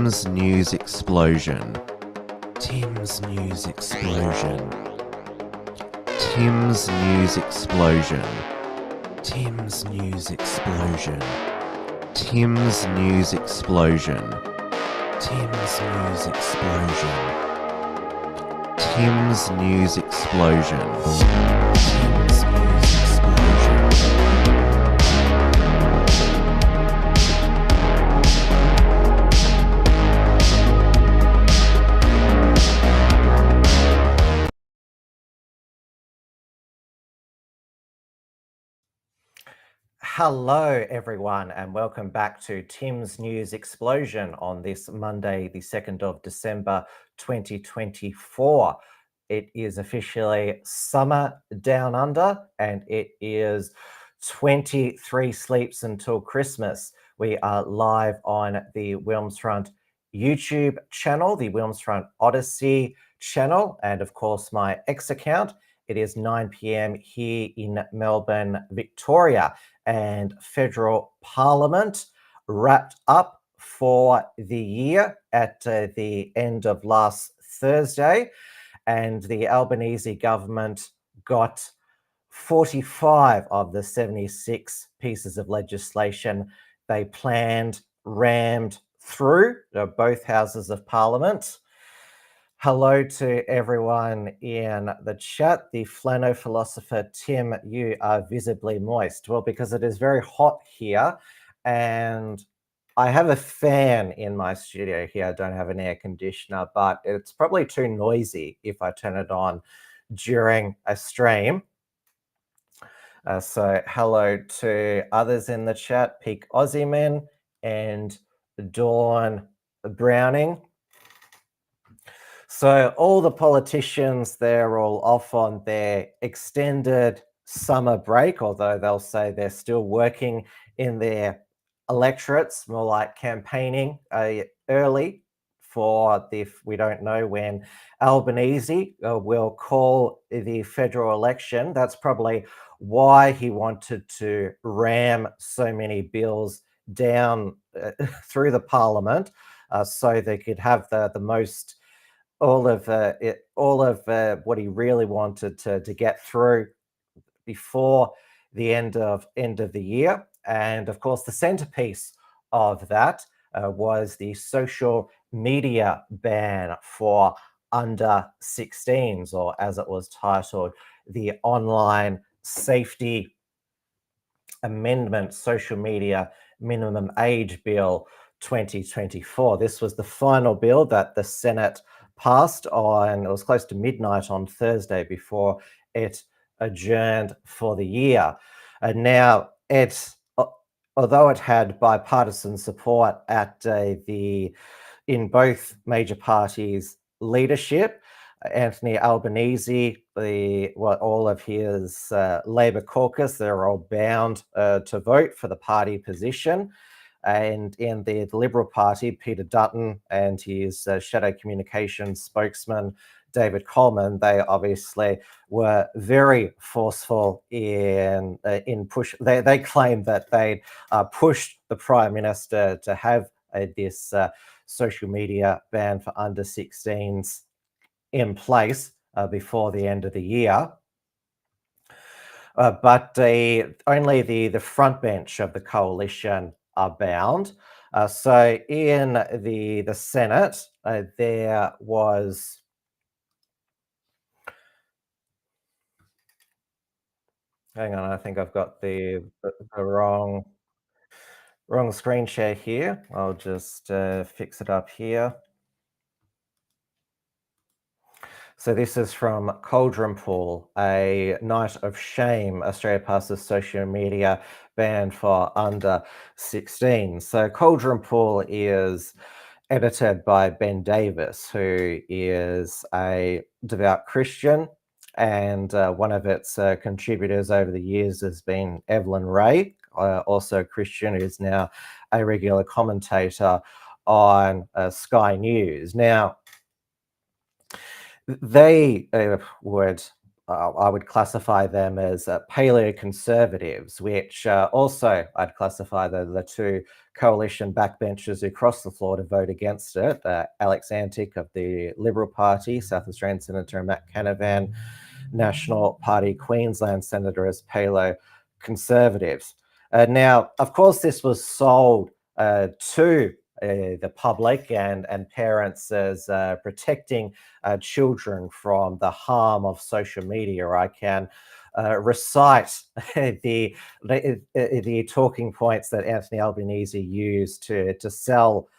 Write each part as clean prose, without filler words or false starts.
Tim's News Explosion. Tim's News Explosion. Tim's News Explosion. Tim's News Explosion. Tim's News Explosion. Tim's News Explosion. Tim's News Explosion. Tim's News Explosion. Hello, everyone, and welcome back to Tim's News Explosion on this Monday, the 2nd of December, 2024. It is officially summer down under, and it is 23 sleeps until Christmas. We are live on the Wilmsfront YouTube channel, the Wilmsfront Odyssey channel, and of course my X account. It is 9 p.m. here in Melbourne, Victoria, and federal parliament wrapped up for the year at the end of last Thursday, and the Albanese government got 45 of the 76 pieces of legislation they planned rammed through both houses of parliament. Hello to everyone in the chat. The Flano philosopher, Tim, you are visibly moist. Well, because it is very hot here, and I have a fan in my studio here. I don't have an air conditioner, but it's probably too noisy if I turn it on during a stream. So hello to others in the chat, Peak Aussie Men and Dawn Browning. So all the politicians, they're all off on their extended summer break, although they'll say they're still working in their electorates, more like campaigning early for we don't know when Albanese will call the federal election. That's probably why he wanted to ram so many bills down through the parliament, so they could have the most all of what he really wanted to get through before the end of the year. And of course, the centerpiece of that was the social media ban for under 16s, or as it was titled, the Online Safety Amendment Social Media Minimum Age Bill 2024. This was the final bill that the Senate passed on, it was close to midnight on Thursday before it adjourned for the year. And now although it had bipartisan support at in both major parties' leadership, Anthony Albanese, all of his Labor caucus, they're all bound to vote for the party position. And in the Liberal Party, Peter Dutton and his shadow communications spokesman, David Coleman, they obviously were very forceful in push. They claimed that they pushed the Prime Minister to have this social media ban for under 16s in place before the end of the year. But only the front bench of the coalition are bound. So in the Senate, there was hang on, I think I've got the wrong screen share here. I'll just fix it up here. So this is from Cauldron Pool, a night of shame. Australia passes social media ban for under 16. So Cauldron Pool is edited by Ben Davis, who is a devout Christian, and one of its contributors over the years has been Evelyn Ray, also a Christian, who's now a regular commentator on Sky News. Now, they would I would classify them as paleoconservatives, which also I'd classify the two coalition backbenchers who crossed the floor to vote against it. Alex Antic of the Liberal Party, South Australian Senator, and Matt Canavan, National Party Queensland Senator, as paleoconservatives. Now, of course, this was sold to the public and parents as protecting children from the harm of social media. I can recite the talking points that Anthony Albanese used to sell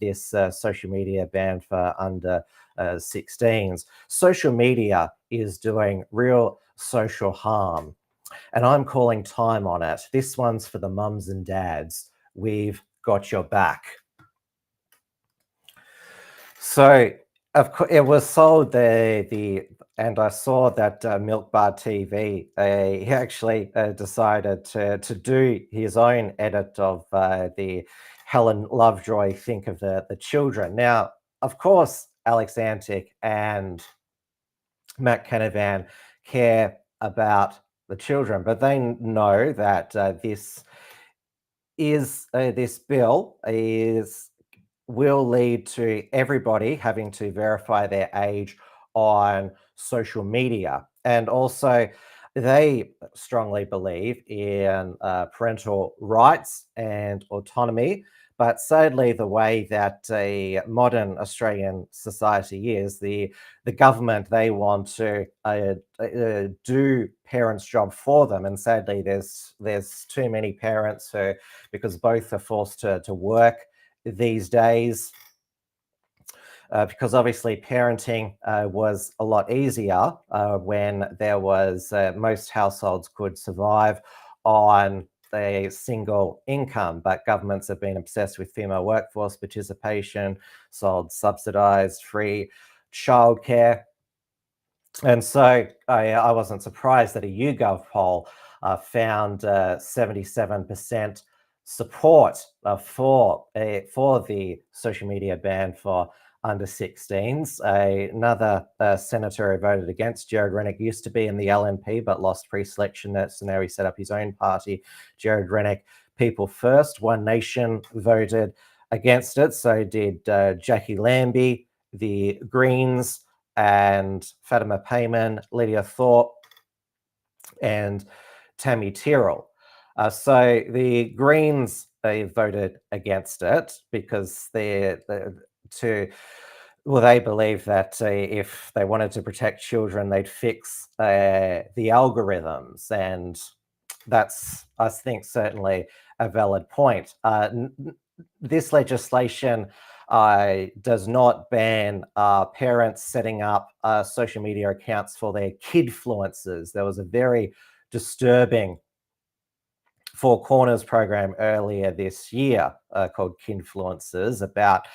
this social media ban for under 16s. Social media is doing real social harm, and I'm calling time on it. This one's for the mums and dads. We've got your back. So, of course, it was sold and I saw that Milk Bar TV, he actually decided to do his own edit of the Helen Lovejoy Think of the Children. Now, of course, Alex Antic and Matt Canavan care about the children, but they know that this bill will lead to everybody having to verify their age on social media. And also, they strongly believe in parental rights and autonomy. But sadly, the way that a modern Australian society is, the government, they want to do parents' job for them. And sadly, there's too many parents who, because both are forced to work these days, because obviously parenting was a lot easier when there was most households could survive on a single income, but governments have been obsessed with female workforce participation, sold subsidized free childcare. And so I wasn't surprised that a YouGov poll found 77% support for the social media ban for under 16s. Another senator who voted against, Jared Rennick, used to be in the LNP but lost pre-selection, so now he set up his own party, Jared Rennick People First. One Nation voted against it, so did Jackie Lambie, the Greens, and Fatima Payman, Lydia Thorpe, and Tammy Tyrrell. So the Greens, they voted against it because they believe that if they wanted to protect children, they'd fix the algorithms, and that's, I think, certainly a valid point. This legislation does not ban parents setting up social media accounts for their kidfluencers. There was a very disturbing Four Corners program earlier this year called Kidfluencers, about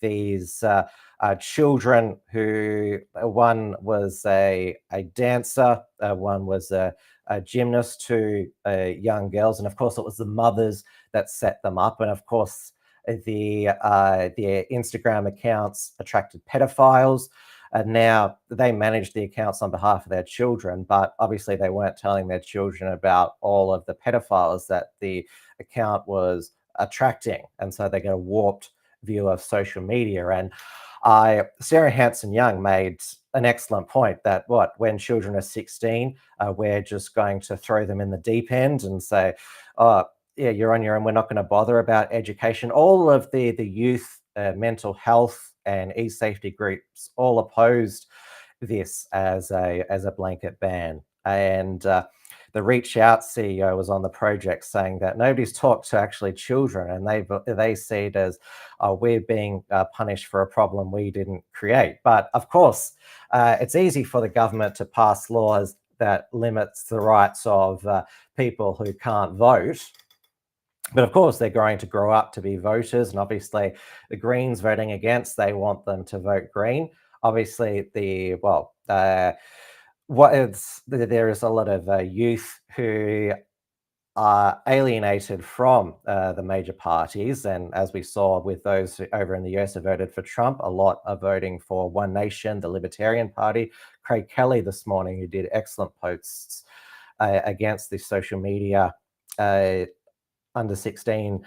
these children who, one was a dancer, one was a gymnast, two young girls, and of course it was the mothers that set them up. And of course the Instagram accounts attracted pedophiles. And now they manage the accounts on behalf of their children, but obviously they weren't telling their children about all of the pedophiles that the account was attracting. And so they get a warped view of social media. And Sarah Hanson-Young made an excellent point that when children are 16, we're just going to throw them in the deep end and say, oh, yeah, you're on your own. We're not going to bother about education. All of the youth mental health and e-safety groups all opposed this as a blanket ban. And the Reach Out CEO was on the project saying that nobody's talked to actually children, and they see it as we're being punished for a problem we didn't create. But of course, it's easy for the government to pass laws that limits the rights of people who can't vote. But of course, they're going to grow up to be voters. And obviously, the Greens voting against, they want them to vote Green. Obviously, there is a lot of youth who are alienated from the major parties. And as we saw with those over in the US who voted for Trump, a lot are voting for One Nation, the Libertarian Party. Craig Kelly this morning, who did excellent posts against the social media under 16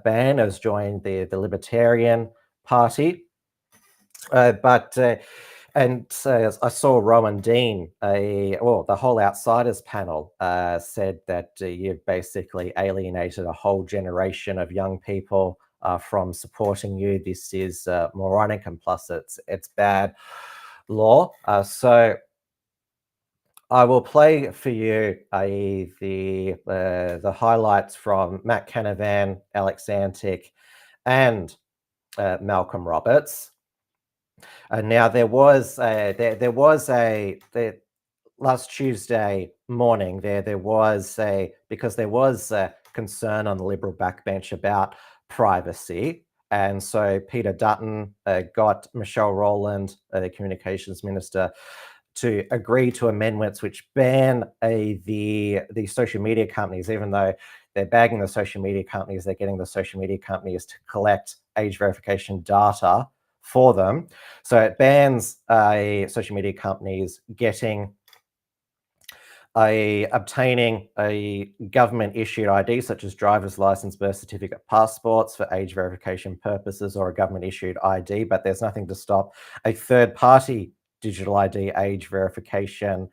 ban, has joined the Libertarian Party. And I saw Rowan Dean, the whole Outsiders panel said that you've basically alienated a whole generation of young people from supporting you. This is moronic, and plus it's bad law. So I will play for you the highlights from Matt Canavan, Alex Antic, and Malcolm Roberts. Now there was last Tuesday morning there was a concern on the Liberal backbench about privacy, and so Peter Dutton got Michelle Rowland, the Communications Minister, to agree to amendments which ban the social media companies. Even though they're bagging the social media companies, they're getting the social media companies to collect age verification data for them. So it bans social media companies obtaining a government issued ID such as driver's license, birth certificate, passports for age verification purposes, or a government issued ID, but there's nothing to stop a third party digital ID age verification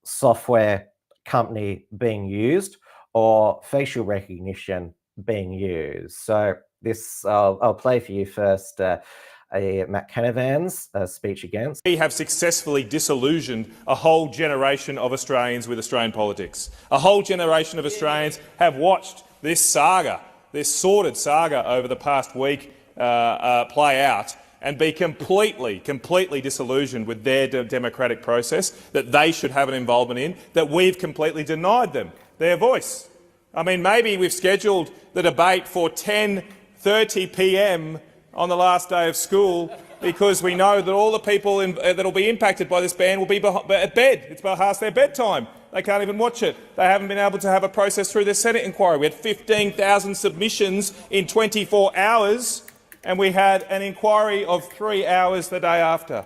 software company being used or facial recognition being used. So this, I'll play for you first Matt Canavan's speech against. We have successfully disillusioned a whole generation of Australians with Australian politics. A whole generation of Australians have watched this saga, this sordid saga over the past week play out and be completely disillusioned with their democratic process that they should have an involvement in, that we've completely denied them their voice. I mean, maybe we've scheduled the debate for 10:30 p.m. on the last day of school because we know that all the people that will be impacted by this ban will be at bed. It's past their bedtime. They can't even watch it. They haven't been able to have a process through their Senate inquiry. We had 15,000 submissions in 24 hours, and we had an inquiry of 3 hours the day after.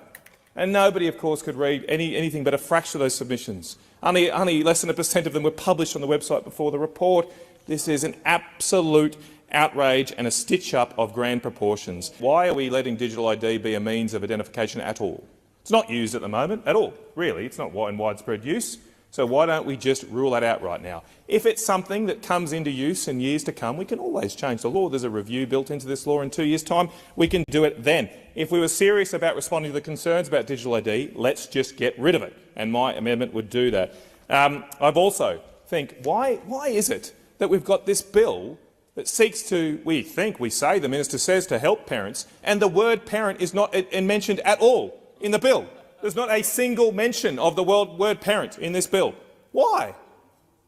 And nobody, of course, could read anything but a fraction of those submissions. Only less than 1% of them were published on the website before the report. This is an absolute outrage and a stitch-up of grand proportions. Why are we letting digital ID be a means of identification at all? It's not used at the moment at all, really. It's not in widespread use. So why don't we just rule that out right now? If it's something that comes into use in years to come, we can always change the law. There's a review built into this law in 2 years' time. We can do it then. If we were serious about responding to the concerns about digital ID, let's just get rid of it, and my amendment would do that. I've also think, why is it that we've got this bill that seeks to, we say, the minister says, to help parents, and the word parent is not mentioned at all in the bill? There's not a single mention of the word parent in this bill. Why?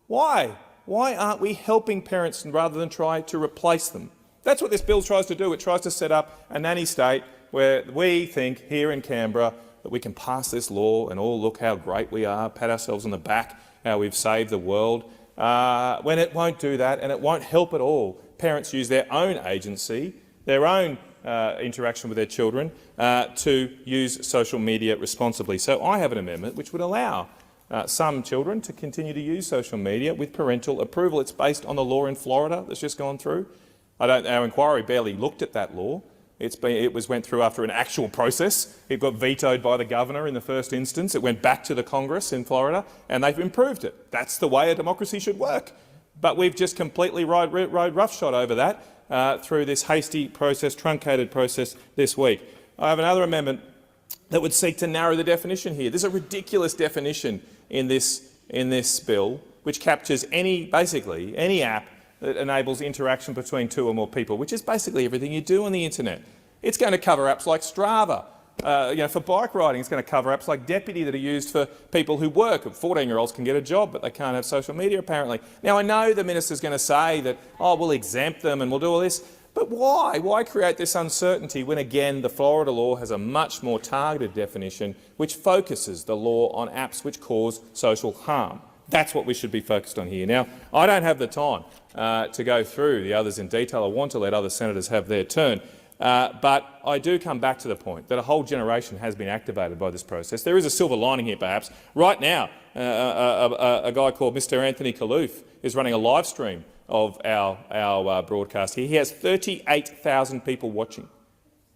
Why? Why aren't we helping parents rather than try to replace them? That's what this bill tries to do. It tries to set up a nanny state where we think here in Canberra that we can pass this law and all look how great we are, pat ourselves on the back, how we've saved the world, when it won't do that and it won't help at all. Parents use their own agency, their own interaction with their children to use social media responsibly. So I have an amendment which would allow some children to continue to use social media with parental approval. It's based on the law in Florida that's just gone through. Our inquiry barely looked at that law. It went through after an actual process. It got vetoed by the governor in the first instance. It went back to the Congress in Florida, and they've improved it. That's the way a democracy should work. But we've just completely rode roughshod over that through this hasty process, truncated process this week. I have another amendment that would seek to narrow the definition here. There's a ridiculous definition in this bill which captures basically any app that enables interaction between two or more people, which is basically everything you do on the internet. It's going to cover apps like Strava. For bike riding, it's going to cover apps like Deputy that are used for people who work. 14-year-olds can get a job, but they can't have social media, apparently. Now, I know the minister's going to say that, we'll exempt them and we'll do all this, but why? Why create this uncertainty when, again, the Florida law has a much more targeted definition which focuses the law on apps which cause social harm? That's what we should be focused on here. Now, I don't have the time to go through the others in detail. I want to let other senators have their turn. But I do come back to the point that a whole generation has been activated by this process. There is a silver lining here, perhaps. Right now, a guy called Mr. Anthony Kaloof is running a live stream of our broadcast here. He has 38,000 people watching.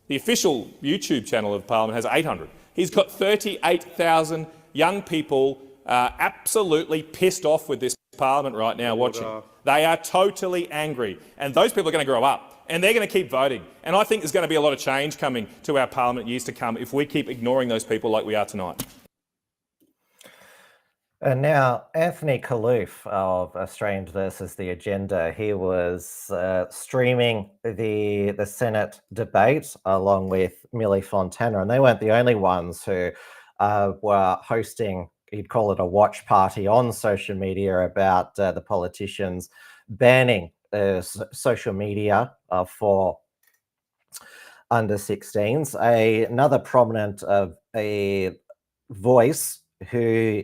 The official YouTube channel of Parliament has 800. He's got 38,000 young people absolutely pissed off with this Parliament right now watching. They are totally angry, and those people are going to grow up. And they're going to keep voting. And I think there's going to be a lot of change coming to our Parliament years to come if we keep ignoring those people like we are tonight. And now, Anthony Kaloof of Australians versus the Agenda, he was streaming the Senate debate along with Millie Fontana, and they weren't the only ones who were hosting, he'd call it a watch party on social media about the politicians banning social media for under 16s. Another prominent a voice who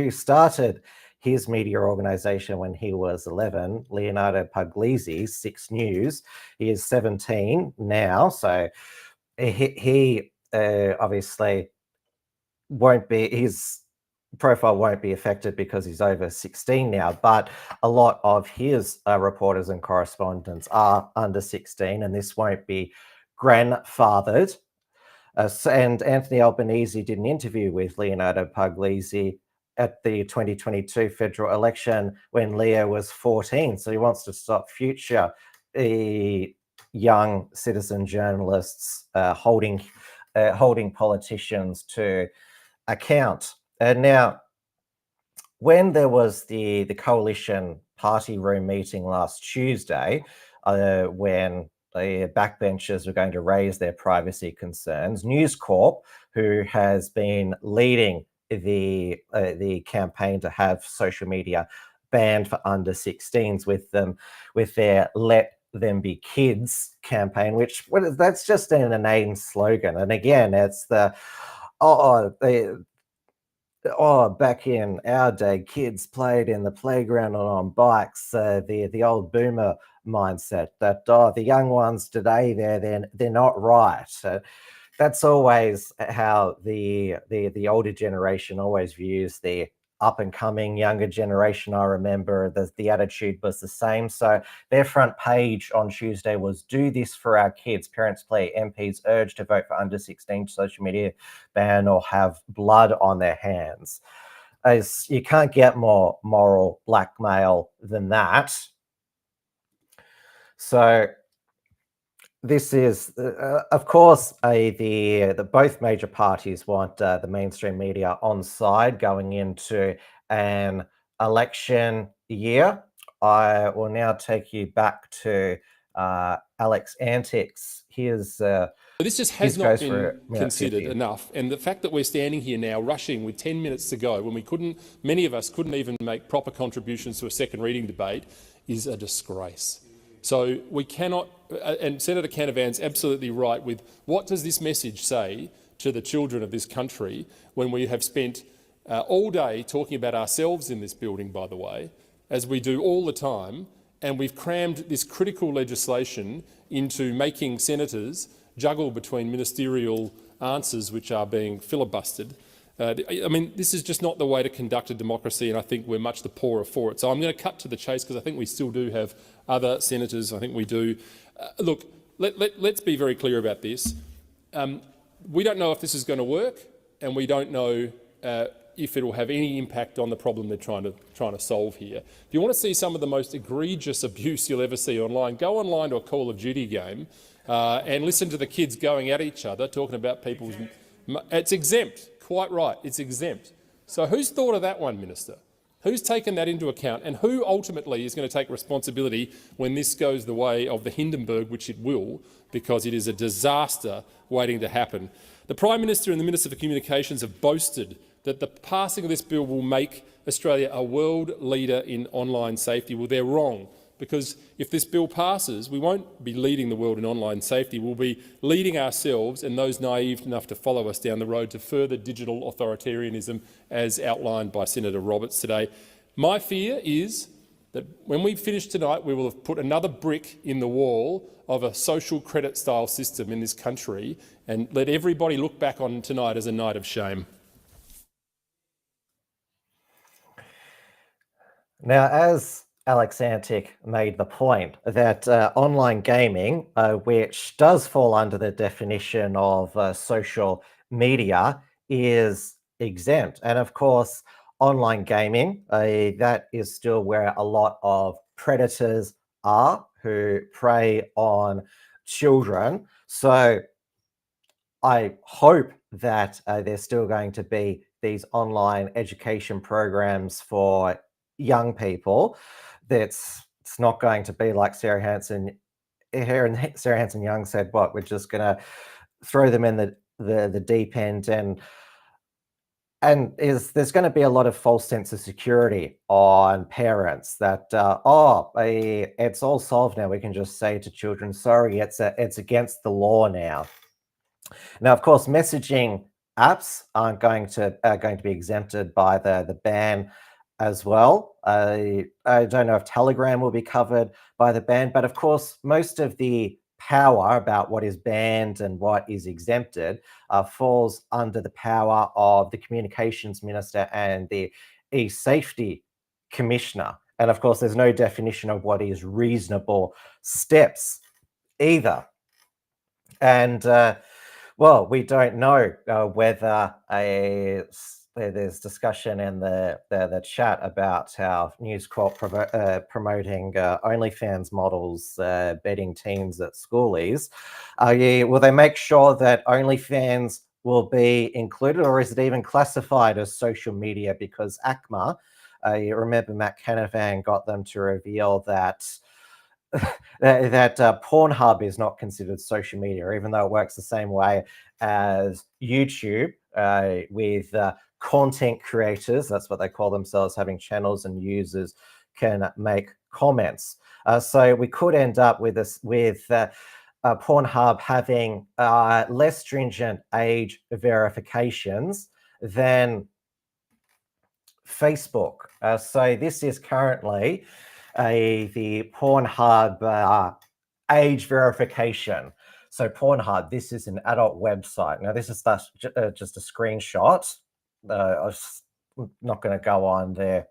started his media organization when he was 11, Leonardo Puglisi, 6 News. He is 17 now, so he obviously won't be, his profile won't be affected because he's over 16 now, but a lot of his reporters and correspondents are under 16, and this won't be grandfathered. And Anthony Albanese did an interview with Leonardo Puglisi at the 2022 federal election when Leo was 14. So he wants to stop future young citizen journalists holding politicians to account. Now, when there was the coalition party room meeting last Tuesday, when the backbenchers were going to raise their privacy concerns, News Corp, who has been leading the campaign to have social media banned for under 16s with their Let Them Be Kids campaign, which that's just an inane slogan. And again, it's back in our day, kids played in the playground and on bikes. The old boomer mindset that the young ones today they're not right. That's always how the older generation always views the up and coming younger generation. I remember the attitude was the same. So their front page on Tuesday was "Do this for our kids. Parents play MPs urge to vote for under 16 social media ban or have blood on their hands." As you can't get more moral blackmail than that. So this is, of course, the both major parties want the mainstream media on side going into an election year. I will now take you back to Alex Antics. Here's this just has not been considered enough, and the fact that we're standing here now rushing with 10 minutes to go when many of us couldn't even make proper contributions to a second reading debate is a disgrace. So we cannot, and Senator Canavan's absolutely right with what does this message say to the children of this country when we have spent all day talking about ourselves in this building, by the way, as we do all the time, and we've crammed this critical legislation into making senators juggle between ministerial answers which are being filibustered. I mean, this is just not the way to conduct a democracy, and I think we're much the poorer for it. So I'm going to cut to the chase because I think we still do have other senators. I think we do. Look, let's be very clear about this. We don't know if this is going to work, and we don't know if it will have any impact on the problem they're trying to solve here. If you want to see some of the most egregious abuse you'll ever see online, go online to a Call of Duty game and listen to the kids going at each other, talking about people's... It's exempt. Quite right, it's exempt. So who's thought of that one, Minister? Who's taken that into account, and who ultimately is going to take responsibility when this goes the way of the Hindenburg, which it will, because it is a disaster waiting to happen? The Prime Minister and the Minister for Communications have boasted that the passing of this bill will make Australia a world leader in online safety. Well, they're wrong. because if this bill passes, we won't be leading the world in online safety. We'll be leading ourselves and those naive enough to follow us down the road to further digital authoritarianism, as outlined by Senator Roberts today. My fear is that when we finish tonight, we will have put another brick in the wall of a social credit-style system in this country and let everybody look back on tonight as a night of shame. Now, as Alex Antic made the point that online gaming, which does fall under the definition of social media, is exempt. And of course, online gaming, that is still where a lot of predators are who prey on children. So I hope that there's still going to be these online education programs for young people. It's not going to be like Sarah Hanson Young said, what, we're just going to throw them in the deep end, and there's going to be a lot of false sense of security on parents that it's all solved now. We can just say to children, sorry, it's against the law now. Now, of course, messaging apps aren't going to be exempted by the ban as well. I don't know if Telegram will be covered by the ban, but of course, most of the power about what is banned and what is exempted falls under the power of the Communications Minister and the E-Safety Commissioner. And of course, there's no definition of what is reasonable steps either. And well, we don't know whether there's discussion in the chat about how News Corp promoting OnlyFans models betting teens at schoolies. Will they make sure that OnlyFans will be included, or is it even classified as social media? Because ACMA, you remember Matt Canavan got them to reveal that Pornhub is not considered social media, even though it works the same way as YouTube with content creators, that's what they call themselves, having channels, and users can make comments. So we could end up with Pornhub having less stringent age verifications than Facebook. So this is currently the Pornhub age verification. So Pornhub, this is an adult website. Now this is just a screenshot. I'm not going to go on their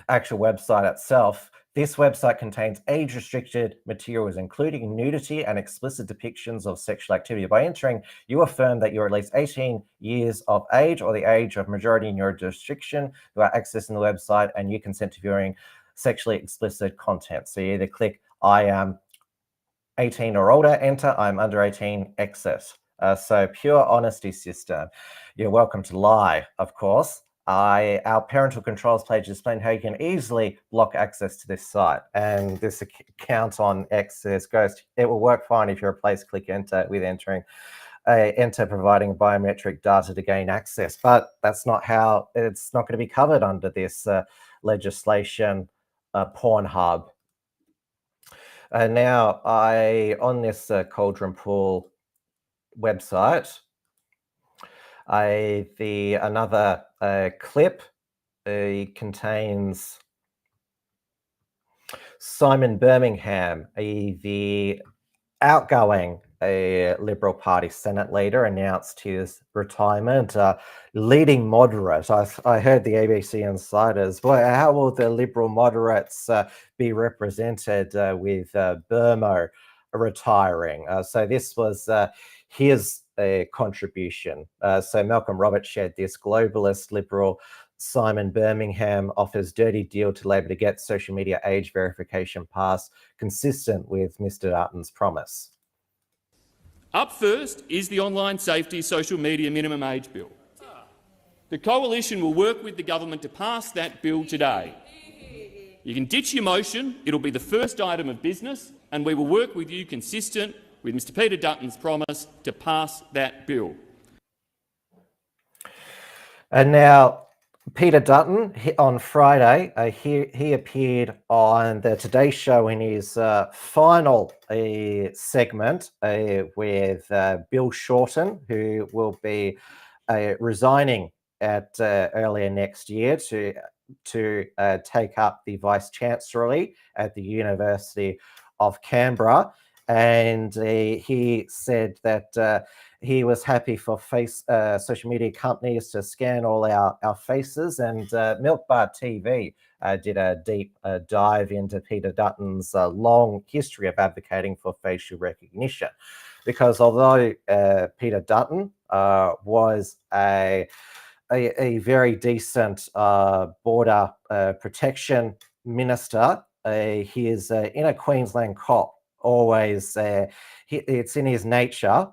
actual website itself. This website contains age-restricted materials, including nudity and explicit depictions of sexual activity. By entering, you affirm that you're at least 18 years of age or the age of majority in your jurisdiction who are accessing the website, and you consent to viewing sexually explicit content. So you either click, I am 18 or older, enter, I'm under 18, exit. So pure honesty system. You're welcome to lie, of course. Our parental controls page explain how you can easily block access to this site. And this account on X says, Ghost, it will work fine if you replace click enter with enter providing biometric data to gain access. But that's not how, it's not going to be covered under this legislation, Pornhub. Now, on this Cauldron Pool website, another clip contains Simon Birmingham, the outgoing Liberal Party Senate leader, announced his retirement. Leading moderate, I heard the ABC Insiders, boy, how will the Liberal moderates be represented with Burmo retiring? So this was his contribution. So Malcolm Roberts shared this. Globalist Liberal Simon Birmingham offers dirty deal to Labor to get social media age verification passed, consistent with Mr. Dutton's promise. Up first is the Online Safety Social Media Minimum Age Bill. The Coalition will work with the government to pass that bill today. You can ditch your motion, it'll be the first item of business, and we will work with you consistent with Mr. Peter Dutton's promise to pass that bill. And now, Peter Dutton, on Friday, he appeared on the Today Show in his final segment with Bill Shorten, who will be resigning at earlier next year to take up the Vice-Chancellery at the University of Canberra. And he said that he was happy for social media companies to scan all our faces, and Milk Bar TV did a deep dive into Peter Dutton's long history of advocating for facial recognition. Because although Peter Dutton was a very decent border protection minister, he is in a Queensland cop. Always, it's in his nature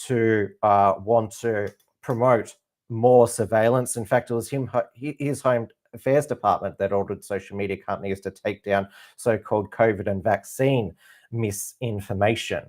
to want to promote more surveillance. In fact, it was his Home Affairs Department that ordered social media companies to take down so-called COVID and vaccine misinformation.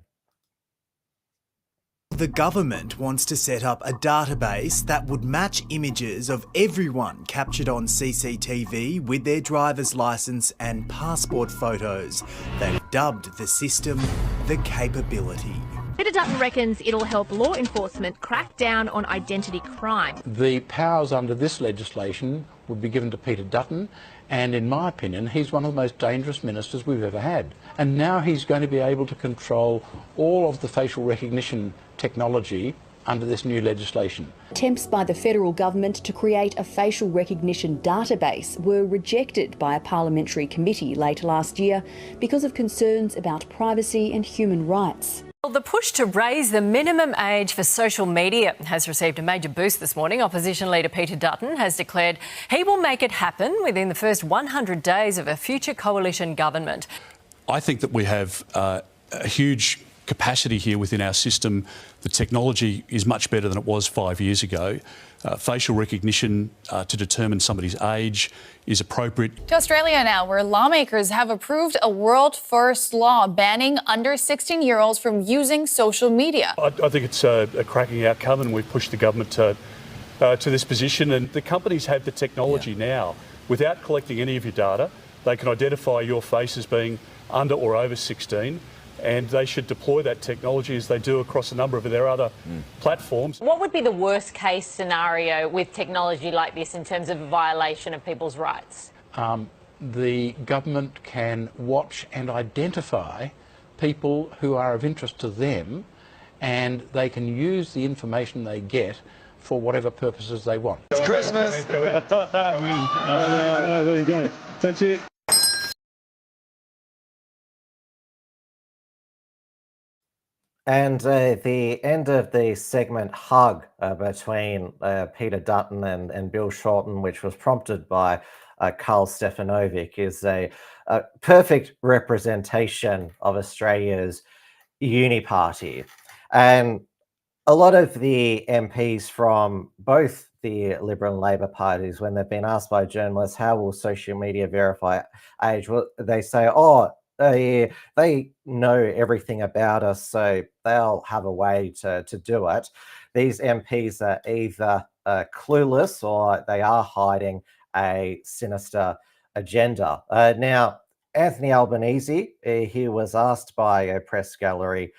The government wants to set up a database that would match images of everyone captured on CCTV with their driver's licence and passport photos. They've dubbed the system the Capability. Peter Dutton reckons it'll help law enforcement crack down on identity crime. The powers under this legislation would be given to Peter Dutton, and in my opinion, he's one of the most dangerous ministers we've ever had. And now he's going to be able to control all of the facial recognition technology under this new legislation. Attempts by the federal government to create a facial recognition database were rejected by a parliamentary committee late last year because of concerns about privacy and human rights. Well, the push to raise the minimum age for social media has received a major boost this morning. Opposition leader Peter Dutton has declared he will make it happen within the first 100 days of a future coalition government. I think that we have a huge capacity here within our system. The technology is much better than it was 5 years ago. Facial recognition to determine somebody's age is appropriate. To Australia now, where lawmakers have approved a world-first law banning under 16-year-olds from using social media. I think it's a cracking outcome, and we've pushed the government to this position. And the companies have the technology now. Without collecting any of your data, they can identify your face as being under or over 16. And they should deploy that technology as they do across a number of their other platforms. What would be the worst case scenario with technology like this in terms of violation of people's rights? The government can watch and identify people who are of interest to them, and they can use the information they get for whatever purposes they want. It's Christmas! There you go. That's it. And the end of the segment hug between Peter Dutton and Bill Shorten, which was prompted by Karl Stefanovic, is a perfect representation of Australia's uni party. And a lot of the MPs from both the Liberal and Labor parties, when they've been asked by journalists, how will social media verify age? Well, they say, they know everything about us, so they'll have a way to do it. These MPs are either clueless or they are hiding a sinister agenda. Now, Anthony Albanese, he was asked by a press gallery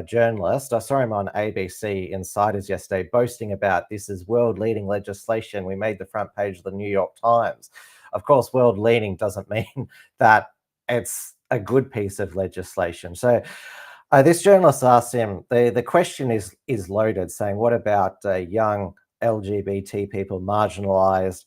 journalist. I saw him on ABC Insiders yesterday boasting about this is world-leading legislation. We made the front page of the New York Times. Of course, world-leading doesn't mean that it's a good piece of legislation. So this journalist asked him, the question is loaded, saying, what about young LGBT people, marginalized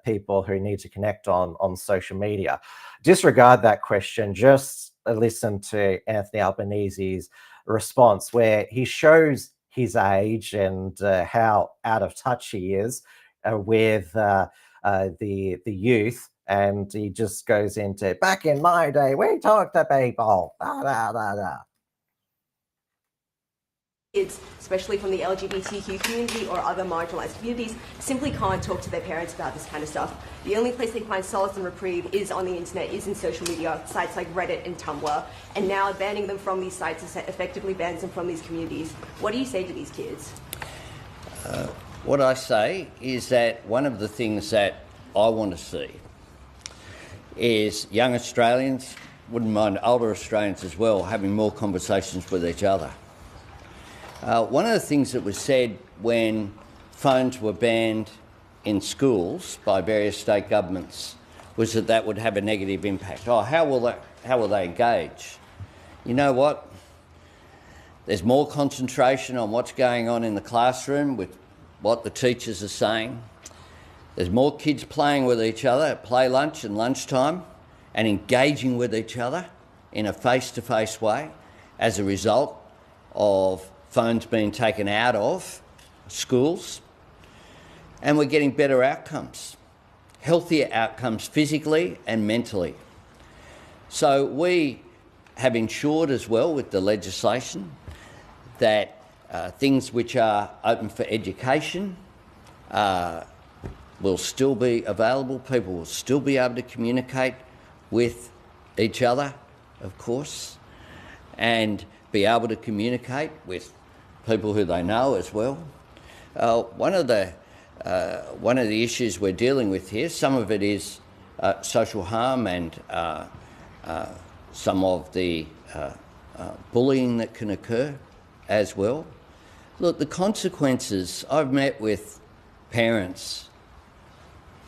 people who need to connect on social media? Disregard that question. Just listen to Anthony Albanese's response, where he shows his age and how out of touch he is with the youth. And he just goes into, back in my day, we talked to people, da, da, da, da. Kids, especially from the LGBTQ community or other marginalised communities, simply can't talk to their parents about this kind of stuff. The only place they find solace and reprieve is on the internet, is in social media, sites like Reddit and Tumblr. And now banning them from these sites effectively bans them from these communities. What do you say to these kids? What I say is that one of the things that I want to see is young Australians, wouldn't mind older Australians as well, having more conversations with each other. One of the things that was said when phones were banned in schools by various state governments was that that would have a negative impact. Oh, how will they engage? You know what? There's more concentration on what's going on in the classroom with what the teachers are saying. There's more kids playing with each other at play lunch and lunchtime and engaging with each other in a face-to-face way as a result of phones being taken out of schools. And we're getting better outcomes, healthier outcomes physically and mentally. So we have ensured as well with the legislation that things which are open for education will still be available. People will still be able to communicate with each other, of course, and be able to communicate with people who they know as well. One of the issues we're dealing with here, some of it is social harm and some of the bullying that can occur as well. Look, the consequences, I've met with parents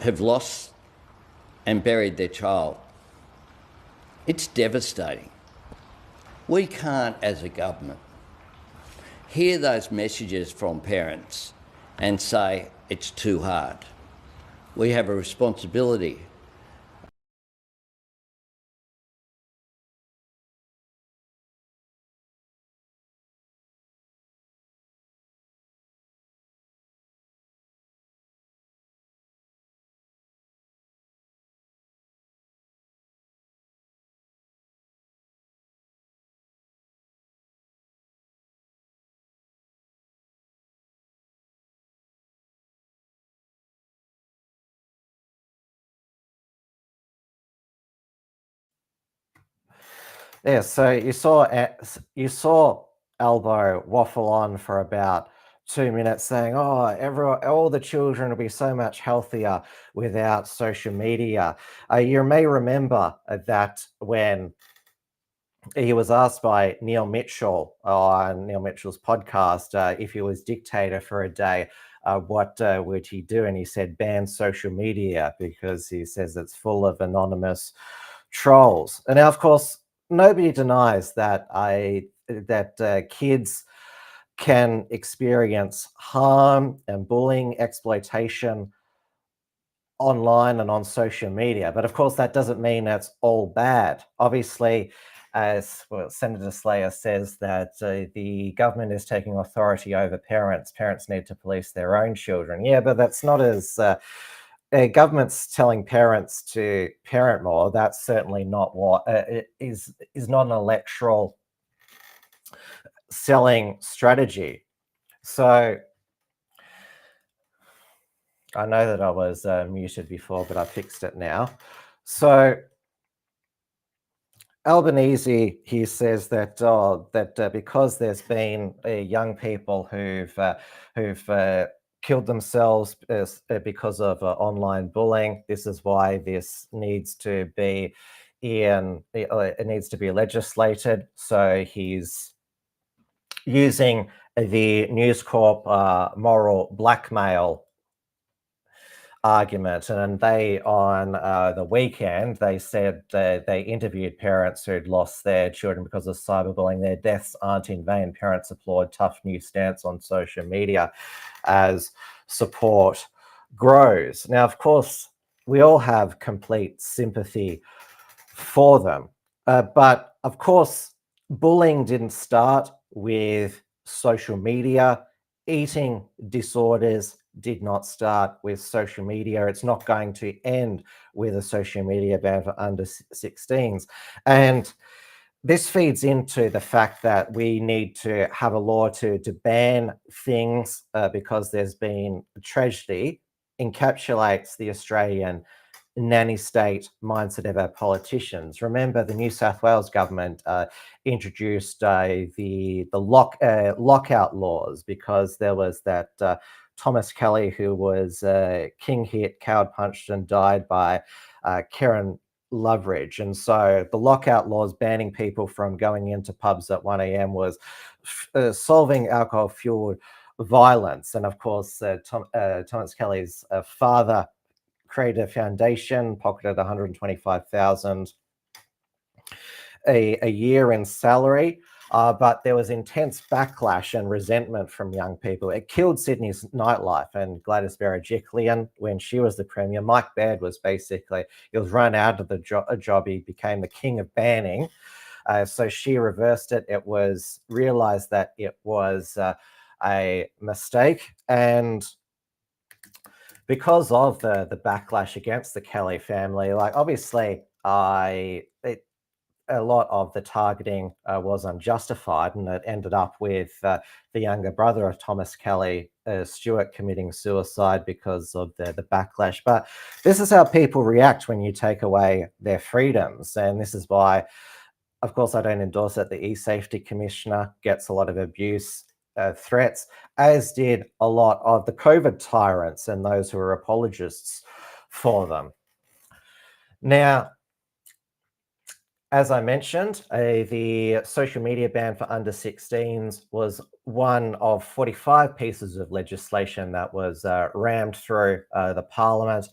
who've lost and buried their child. It's devastating. We can't, as a government, hear those messages from parents and say it's too hard. We have a responsibility. Yeah, so you saw Albo waffle on for about 2 minutes saying, "Oh, all the children will be so much healthier without social media." You may remember that when he was asked by Neil Mitchell on Neil Mitchell's podcast if he was dictator for a day, what would he do? And he said ban social media because he says it's full of anonymous trolls. And now, of course, nobody denies that kids can experience harm and bullying, exploitation online and on social media. But of course, that doesn't mean that's all bad. Obviously, as Senator Slayer says, that the government is taking authority over parents. Parents need to police their own children. Yeah, but that's not as... government's telling parents to parent more. That's certainly not what is not an electoral selling strategy. So I know that I was muted before, but I fixed it now. So Albanese, he says that because there's been young people who've killed themselves because of online bullying. This is why this needs to be it needs to be legislated. So he's using the News Corp moral blackmail argument. And they, on the weekend, they said they interviewed parents who'd lost their children because of cyberbullying. Their deaths aren't in vain. Parents applaud tough new stance on social media as support grows. Now, of course, we all have complete sympathy for them. But of course, bullying didn't start with social media. Eating disorders did not start with social media. It's not going to end with a social media ban for under 16s. And this feeds into the fact that we need to have a law to ban things because there's been a tragedy, encapsulates the Australian nanny state mindset of our politicians. Remember, the New South Wales government introduced the lockout laws because there was that Thomas Kelly, who was king hit, cowed punched and died by Karen Loveridge. And so the lockout laws banning people from going into pubs at 1 a.m. was solving alcohol-fueled violence. And of course, Thomas Kelly's father created a foundation, pocketed $125,000 a year in salary. But there was intense backlash and resentment from young people. It killed Sydney's nightlife. And Gladys Berejiklian, when she was the premier, Mike Baird was basically, he was run out of the job. He became the king of banning. So she reversed it. It was realized that it was a mistake. And because of the backlash against the Kelly family, like obviously a lot of the targeting was unjustified, and it ended up with the younger brother of Thomas Kelly, Stuart, committing suicide because of the backlash. But this is how people react when you take away their freedoms. And this is why, of course, I don't endorse it. The e-safety commissioner gets a lot of abuse, threats, as did a lot of the COVID tyrants and those who are apologists for them. Now, as I mentioned, the social media ban for under 16s was one of 45 pieces of legislation that was rammed through the Parliament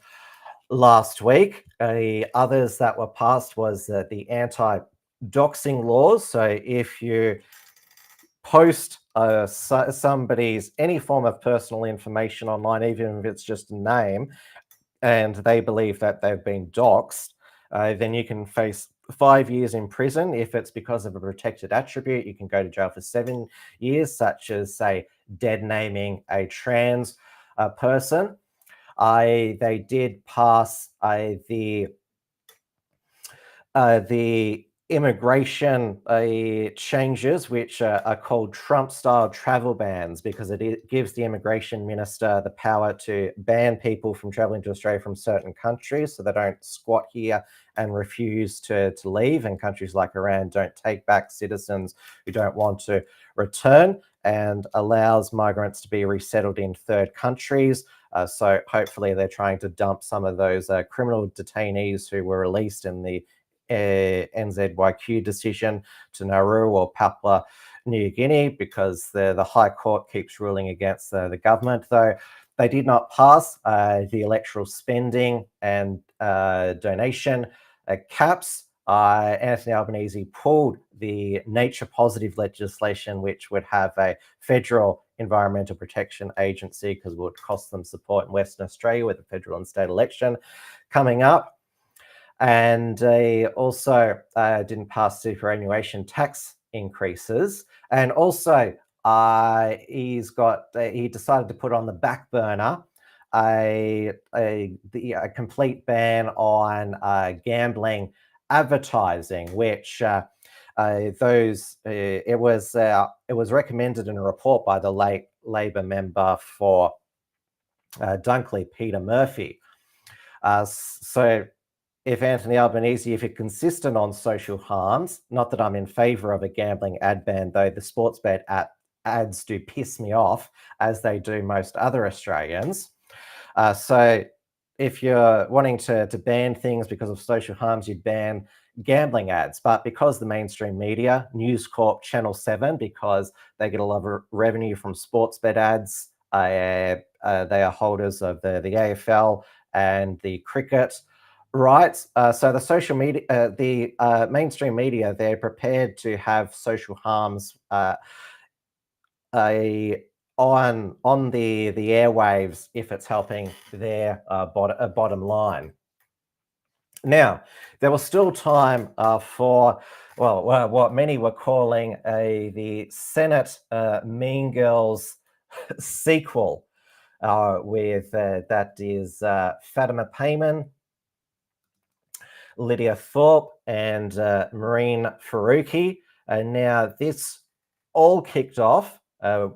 last week. The others that were passed was the anti-doxing laws. So if you post somebody's any form of personal information online, even if it's just a name, and they believe that they've been doxed, then you can face 5 years in prison. If it's because of a protected attribute, you can go to jail for 7 years, such as, say, dead naming a trans person. They did pass the immigration changes, which are called Trump-style travel bans, because it gives the immigration minister the power to ban people from traveling to Australia from certain countries, so they don't squat here and refuse to leave. And countries like Iran don't take back citizens who don't want to return, and allows migrants to be resettled in third countries. So hopefully they're trying to dump some of those criminal detainees who were released in the NZYQ decision to Nauru or Papua New Guinea, because the High Court keeps ruling against the government. Though they did not pass the electoral spending and donation caps. Anthony Albanese pulled the nature positive legislation, which would have a federal environmental protection agency, because it would cost them support in Western Australia with the federal and state election coming up. And they also didn't pass superannuation tax increases. And also he decided to put on the back burner a complete ban on gambling advertising, which it was recommended in a report by the late Labor member for Dunkley, Peter Murphy. So if Anthony Albanese, if you're consistent on social harms, not that I'm in favour of a gambling ad ban, though the sports bet ads do piss me off, as they do most other Australians. So if you're wanting to ban things because of social harms, you ban gambling ads. But because the mainstream media, News Corp, Channel 7, because they get a lot of revenue from sports bet ads, they are holders of the AFL and the cricket rights. So the social media, the mainstream media, they're prepared to have social harms on the airwaves if it's helping their bottom line. Now, there was still time for, what many were calling the Senate Mean Girls sequel, with that is Fatima Payman, Lydia Thorpe, and Maureen Faruqi. And now this all kicked off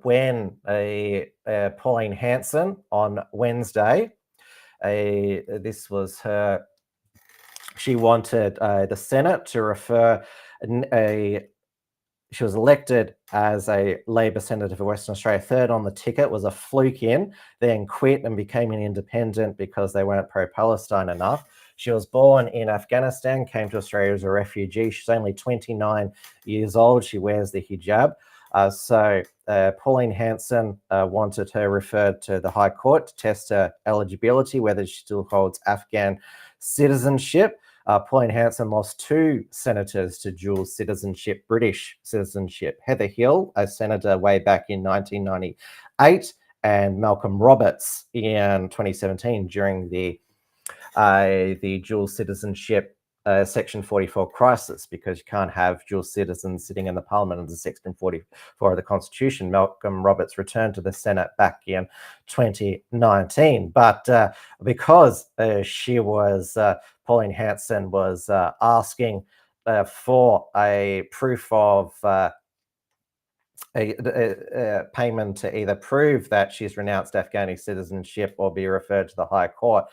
when Pauline Hanson on Wednesday, this was her, she wanted the Senate to refer she was elected as a Labor senator for Western Australia, third on the ticket, was a fluke in, then quit and became an independent because they weren't pro-Palestine enough. She was born in Afghanistan, came to Australia as a refugee. She's only 29 years old. She wears the hijab. So Pauline Hanson wanted her referred to the High Court to test her eligibility, whether she still holds Afghan citizenship. Pauline Hanson lost 2 senators to dual citizenship, British citizenship. Heather Hill, a senator way back in 1998, and Malcolm Roberts in 2017 during the dual citizenship Section 44 crisis, because you can't have dual citizens sitting in the Parliament under Section 44 of the Constitution. Malcolm Roberts returned to the Senate back in 2019. But because she was, Pauline Hanson was asking for a proof of a payment to either prove that she's renounced Afghani citizenship or be referred to the High Court.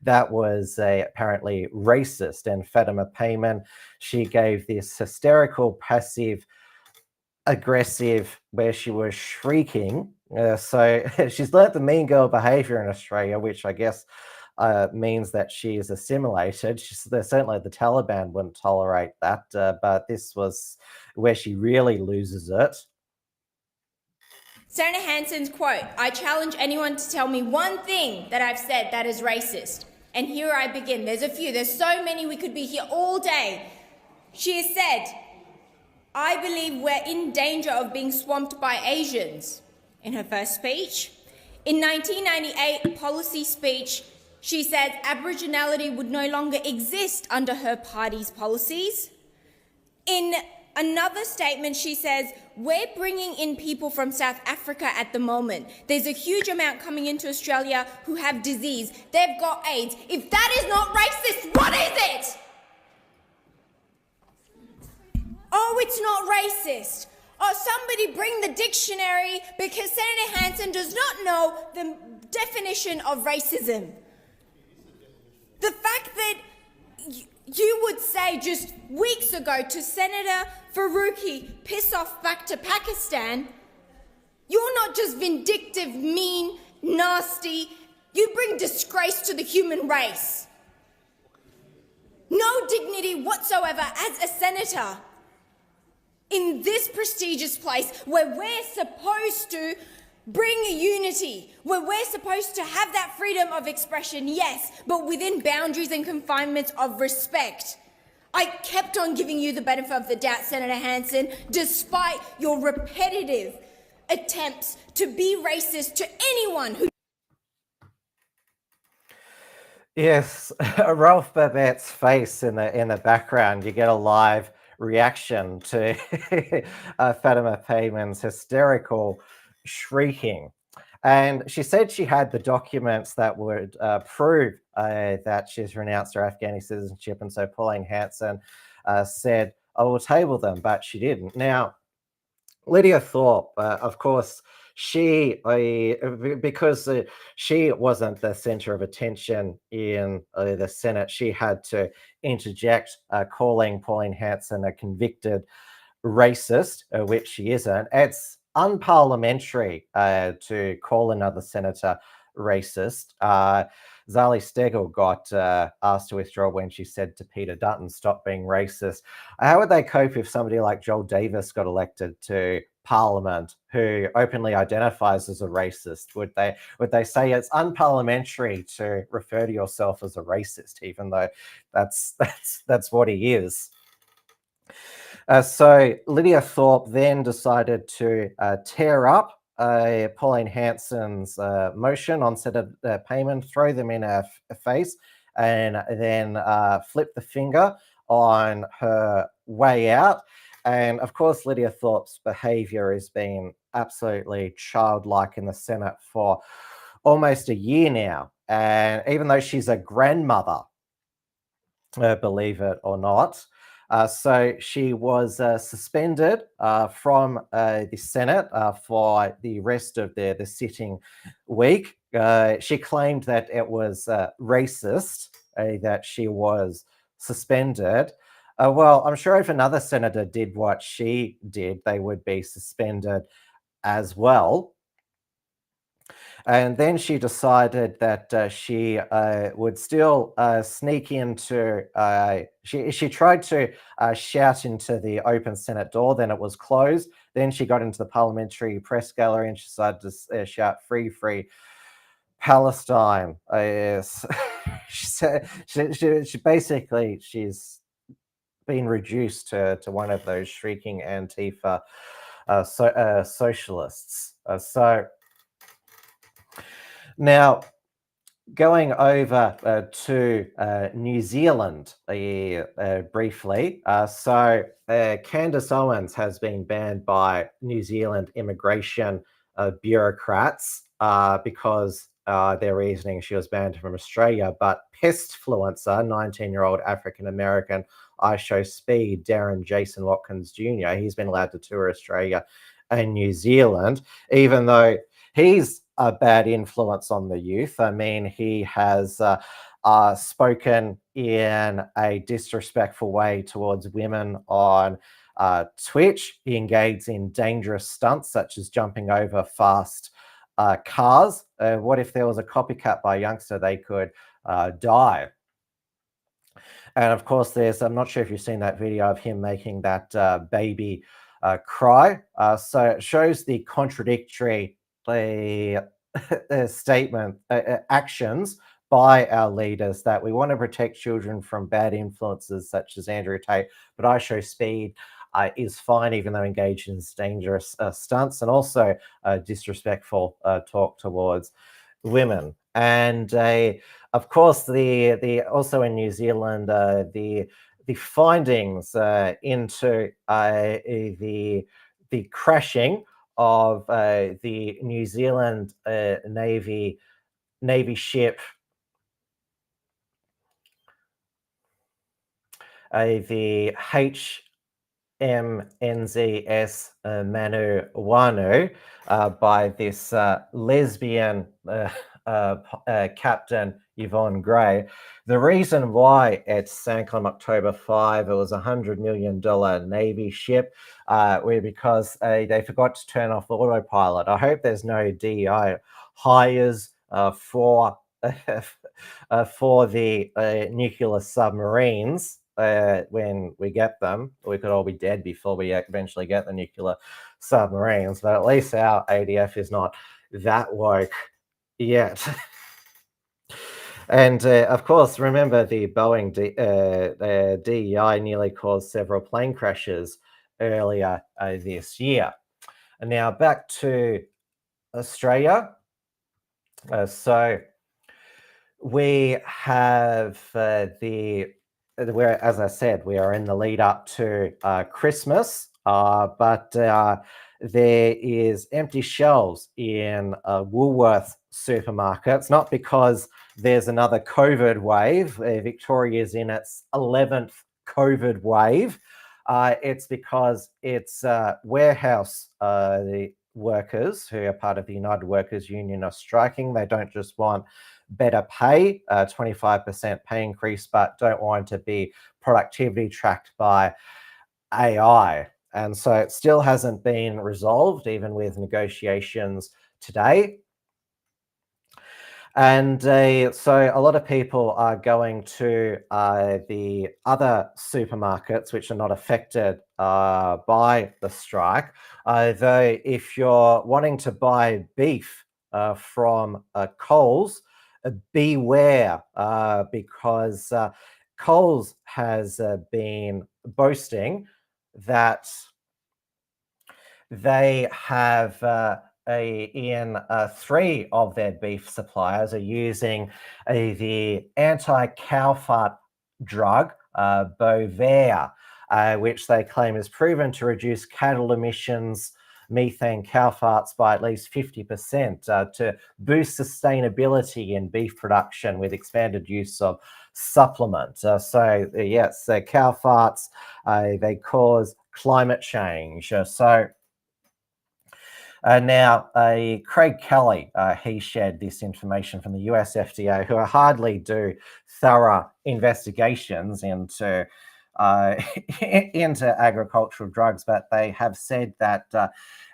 That was apparently racist. And Fatima Payman, she gave this hysterical, passive, aggressive, where she was shrieking. So she's learnt the mean girl behavior in Australia, which I guess means that she is assimilated. Certainly the Taliban wouldn't tolerate that, but this was where she really loses it. Senator Hanson's quote, "I challenge anyone to tell me one thing that I've said that is racist." And here I begin. There's a few. There's so many, we could be here all day. She has said, "I believe we're in danger of being swamped by Asians," in her first speech. In 1998 policy speech, she said Aboriginality would no longer exist under her party's policies. In another statement, she says, "We're bringing in people from South Africa at the moment. There's a huge amount coming into Australia who have disease. They've got AIDS. If that is not racist, what is it?" Oh, it's not racist. Oh, somebody bring the dictionary, because Senator Hanson does not know the definition of racism. The fact that you would say just weeks ago to Senator Faruqi, "Piss off back to Pakistan," you're not just vindictive, mean, nasty, you bring disgrace to the human race. No dignity whatsoever as a senator in this prestigious place where we're supposed to bring unity, where we're supposed to have that freedom of expression, yes, but within boundaries and confinements of respect. I kept on giving you the benefit of the doubt, Senator Hanson, despite your repetitive attempts to be racist to anyone who... Yes, Ralph Babette's face in the background, you get a live reaction to Fatima Payman's hysterical shrieking. And she said she had the documents that would prove that she's renounced her Afghani citizenship. And so Pauline Hanson said, "I will table them," but she didn't. Now, Lydia Thorpe, of course, because she wasn't the center of attention in the Senate, she had to interject, calling Pauline Hanson a convicted racist, which she isn't. It's unparliamentary to call another senator racist. Zali Steggall got asked to withdraw when she said to Peter Dutton, "Stop being racist." How would they cope if somebody like Joel Davis got elected to Parliament who openly identifies as a racist? Would they say it's unparliamentary to refer to yourself as a racist, even though that's what he is? So Lydia Thorpe then decided to tear up Pauline Hanson's motion on Senator Payman, throw them in her face, and then flip the finger on her way out. And of course, Lydia Thorpe's behaviour has been absolutely childlike in the Senate for almost a year now. And even though she's a grandmother, believe it or not, so she was suspended from the Senate for the rest of the sitting week. She claimed that it was racist that she was suspended. Well, I'm sure if another senator did what she did, they would be suspended as well. And then she decided that she would still sneak into, she tried to shout into the open Senate door, then it was closed. Then she got into the parliamentary press gallery and she decided to shout, "Free, free Palestine." Yes. she basically, she's been reduced to one of those shrieking Antifa socialists. So now, going over to New Zealand briefly. So Candace Owens has been banned by New Zealand immigration bureaucrats because their reasoning she was banned from Australia. But Pestfluencer, 19-year-old African-American ISHO Speed, Darren Jason Watkins Jr., he's been allowed to tour Australia and New Zealand, even though he's a bad influence on the youth. I mean, he has spoken in a disrespectful way towards women on Twitch. He engaged in dangerous stunts such as jumping over fast cars. What if there was a copycat by a youngster? They could die. And of course, I'm not sure if you've seen that video of him making that baby cry. So it shows the contradictory statement, actions by our leaders, that we want to protect children from bad influences such as Andrew Tate, but ISHO Speed is fine even though engaged in dangerous stunts and also disrespectful talk towards women. And of course, the also in New Zealand, the findings into the crashing of the New Zealand Navy ship, the HMNZS Manawanu, by this lesbian Captain Yvonne Gray. The reason why it sank on October 5, it was a $100 million Navy ship, because they forgot to turn off autopilot. I hope there's no DEI hires for the nuclear submarines when we get them. We could all be dead before we eventually get the nuclear submarines, but at least our ADF is not that woke yet. And of course, remember the Boeing DEI nearly caused several plane crashes earlier this year. And now back to Australia. So we have as I said, we are in the lead up to Christmas, but there is empty shelves in Woolworth supermarkets, not because there's another COVID wave. Victoria is in its 11th COVID wave. It's because it's warehouse the workers who are part of the United Workers Union are striking. They don't just want better pay, 25% pay increase, but don't want to be productivity tracked by AI. And so it still hasn't been resolved, even with negotiations today. And so a lot of people are going to the other supermarkets which are not affected by the strike. Though if you're wanting to buy beef from Coles, beware, because Coles has been boasting that they have in 3 of their beef suppliers are using the anti-cow fart drug, Bovaer, which they claim is proven to reduce cattle emissions, methane cow farts by at least 50%, to boost sustainability in beef production with expanded use of supplements. So yes, cow farts, they cause climate change. Now, Craig Kelly, he shared this information from the US FDA, who hardly do thorough investigations into into agricultural drugs, but they have said that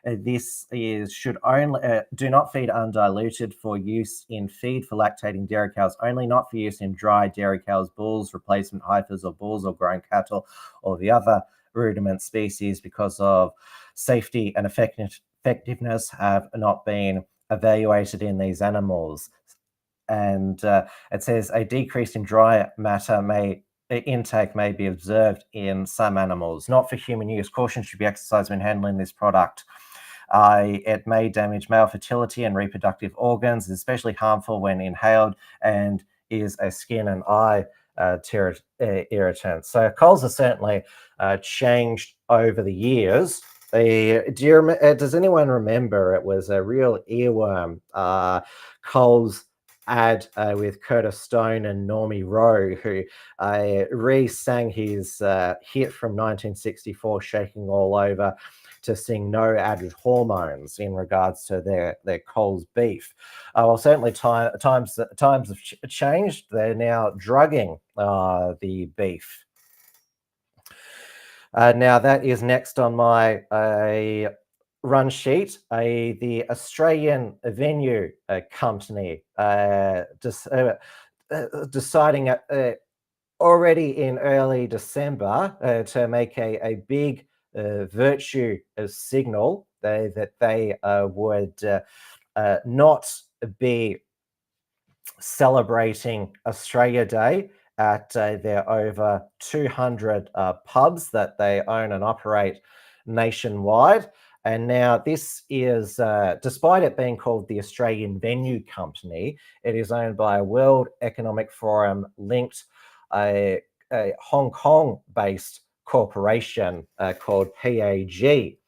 this should only do not feed undiluted for use in feed for lactating dairy cows only, not for use in dry dairy cows, bulls, replacement heifers or bulls or grown cattle or the other rudiment species, because of safety and effectiveness have not been evaluated in these animals. And it says a decrease in dry matter intake may be observed in some animals, not for human use. Caution should be exercised when handling this product. It may damage male fertility and reproductive organs, especially harmful when inhaled, and is a skin and eye irritant. So Coles has certainly changed over the years. Does anyone remember? It was a real earworm. Coles ad with Curtis Stone and Normie Rowe, who re-sang his hit from 1964, "Shaking All Over," to sing "No Added Hormones" in regards to their Coles beef. Well, certainly times have changed. They're now drugging the beef. Now that is next on my run sheet. The Australian venue company deciding already in early December to make a big virtue signal that they would not be celebrating Australia Day at their over 200 pubs that they own and operate nationwide. And now this is, despite it being called the Australian Venue Company, it is owned by a World Economic Forum linked a Hong Kong-based corporation called PAG.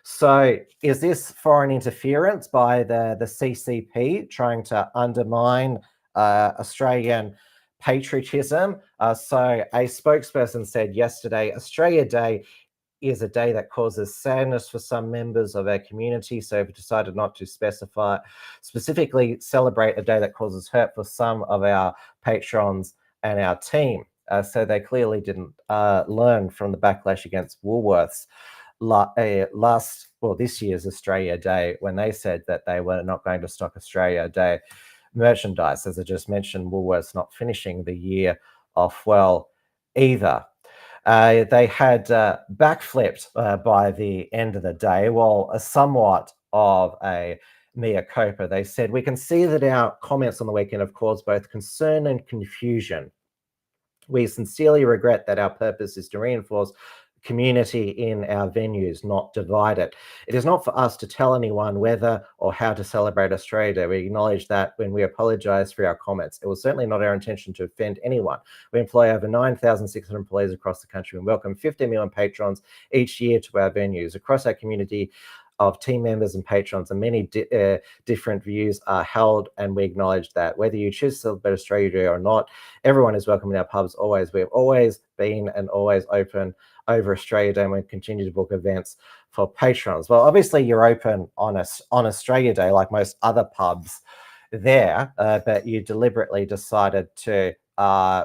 So is this foreign interference by the CCP trying to undermine Australian patriotism? So a spokesperson said yesterday, Australia Day is a day that causes sadness for some members of our community, so we've decided not to specifically celebrate a day that causes hurt for some of our patrons and our team. So they clearly didn't learn from the backlash against Woolworths this year's Australia Day, when they said that they were not going to stock Australia Day merchandise. As I just mentioned, Woolworths not finishing the year off well either. They had backflipped by the end of the day, while somewhat of a mea culpa. They said, "We can see that our comments on the weekend have caused both concern and confusion. We sincerely regret that our purpose is to reinforce community in our venues, not divide it. It is not for us to tell anyone whether or how to celebrate Australia Day. We acknowledge that when we apologise for our comments. It was certainly not our intention to offend anyone. We employ over 9,600 employees across the country and welcome 50 million patrons each year to our venues. Across our community of team members and patrons, and many different views are held, and we acknowledge that. Whether you choose to celebrate Australia Day or not, everyone is welcome in our pubs always. We have always been and always open over Australia Day, and we continue to book events for patrons." Well, obviously you're open on Australia Day like most other pubs there, but you deliberately decided to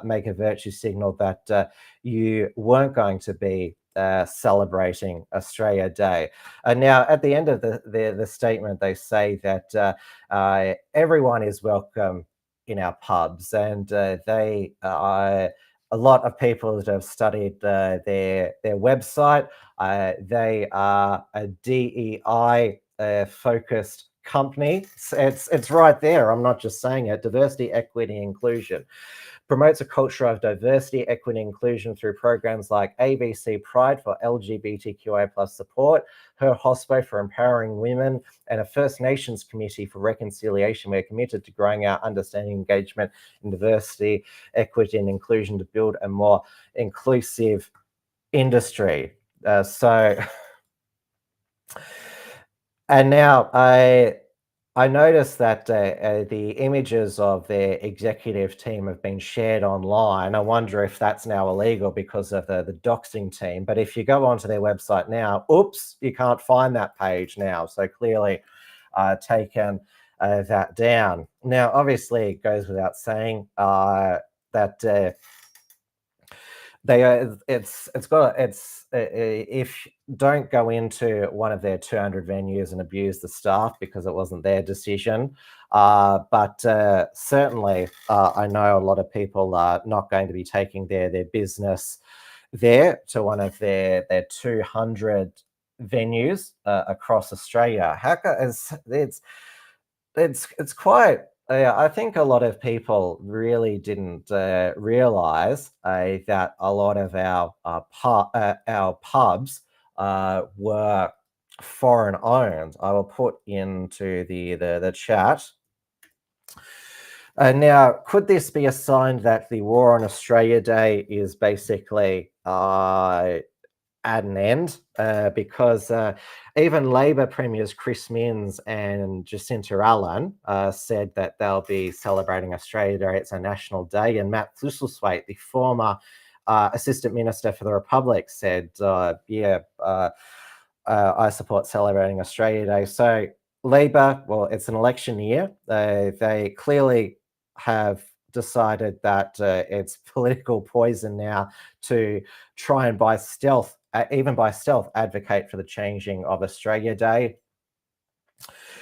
make a virtue signal that you weren't going to be celebrating Australia Day. Now, at the end of the statement, they say that everyone is welcome in our pubs, and a lot of people that have studied their website, they are a DEI focused company. It's right there. I'm not just saying it. Diversity, equity, inclusion. Promotes a culture of diversity, equity, inclusion through programs like ABC Pride for LGBTQI+ support, Her Hospo for empowering women, and a First Nations committee for reconciliation. We're committed to growing our understanding, engagement in diversity, equity, and inclusion to build a more inclusive industry. And now I noticed that the images of their executive team have been shared online. I wonder if that's now illegal because of the doxing team. But if you go onto their website now, oops, you can't find that page now. So clearly taken that down. Now, obviously, it goes without saying that if don't go into one of their 200 venues and abuse the staff because it wasn't their decision. But certainly, I know a lot of people are not going to be taking their business there to one of their 200 venues across Australia. It's quite. I think a lot of people really didn't realise that a lot of our pubs were foreign owned. I will put into the chat. Now, could this be a sign that the War on Australia Day is basically at an end? Because even Labor Premiers Chris Minns and Jacinta Allen said that they'll be celebrating Australia Day. It's a national day. And Matt Thistlethwaite, the former Assistant Minister for the Republic, said, I support celebrating Australia Day. So Labor, well, it's an election year. They clearly have decided that it's political poison now to try and even by stealth, advocate for the changing of Australia Day.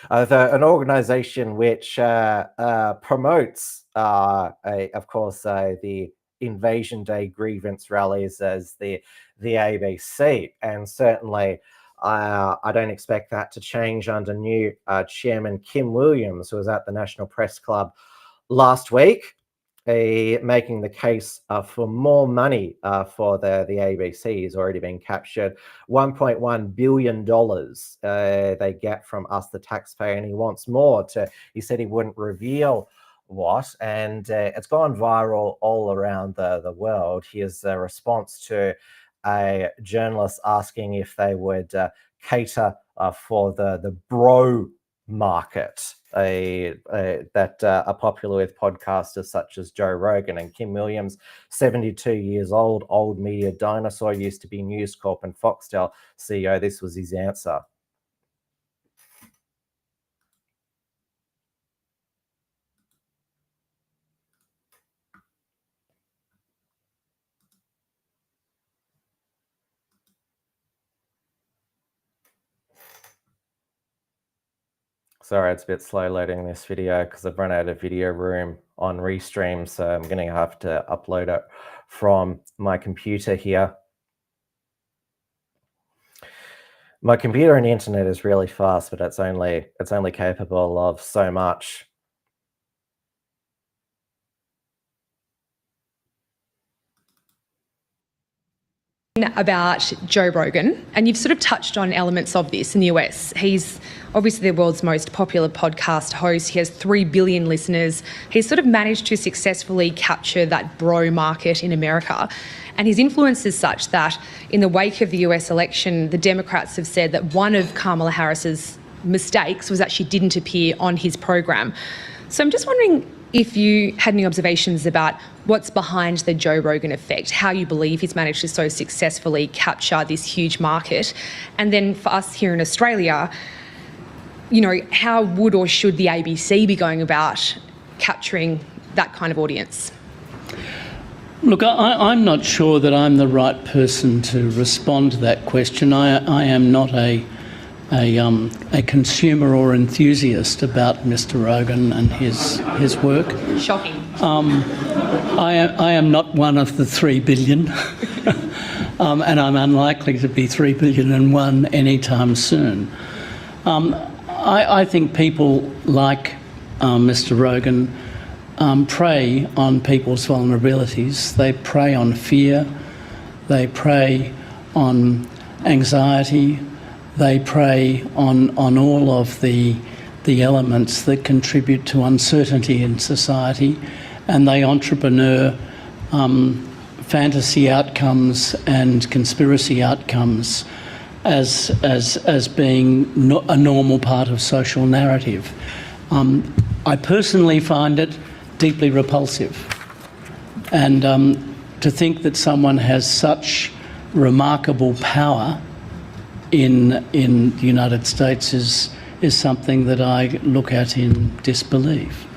An organisation which promotes, of course, the Invasion Day grievance rallies as the ABC, and certainly I don't expect that to change under new Chairman Kim Williams, who was at the National Press Club last week, making the case for more money for the ABC. He's already been captured. $1.1 billion they get from us, the taxpayer, and he wants more. He said he wouldn't reveal what, and it's gone viral all around the world. His response to a journalist asking if they would cater for the bro market that are popular with podcasters such as Joe Rogan. And Kim Williams, 72 years old media dinosaur, used to be News Corp and Foxtel CEO. This was his answer. Sorry, it's a bit slow loading this video because I've run out of video room on Restream, so I'm going to have to upload it from my computer here. My computer and internet is really fast, but it's only capable of so much. About Joe Rogan, and you've sort of touched on elements of this in the US. He's obviously the world's most popular podcast host. He has 3 billion listeners. He's sort of managed to successfully capture that bro market in America. And his influence is such that in the wake of the US election, the Democrats have said that one of Kamala Harris's mistakes was that she didn't appear on his program. So I'm just wondering if you had any observations about what's behind the Joe Rogan effect, how you believe he's managed to so successfully capture this huge market. And then for us here in Australia, you know, how would or should the ABC be going about capturing that kind of audience? Look, I'm not sure that I'm the right person to respond to that question. I am not a consumer or enthusiast about Mr. Rogan and his work. Shocking. I am not one of the 3 billion, and I'm unlikely to be 3 billion and one anytime soon. I think people like Mr. Rogan prey on people's vulnerabilities. They prey on fear. They prey on anxiety. They prey on all of the elements that contribute to uncertainty in society, and they entrepreneur fantasy outcomes and conspiracy outcomes as being a normal part of social narrative. I personally find it deeply repulsive, and to think that someone has such remarkable power in the United States is something that I look at in disbelief.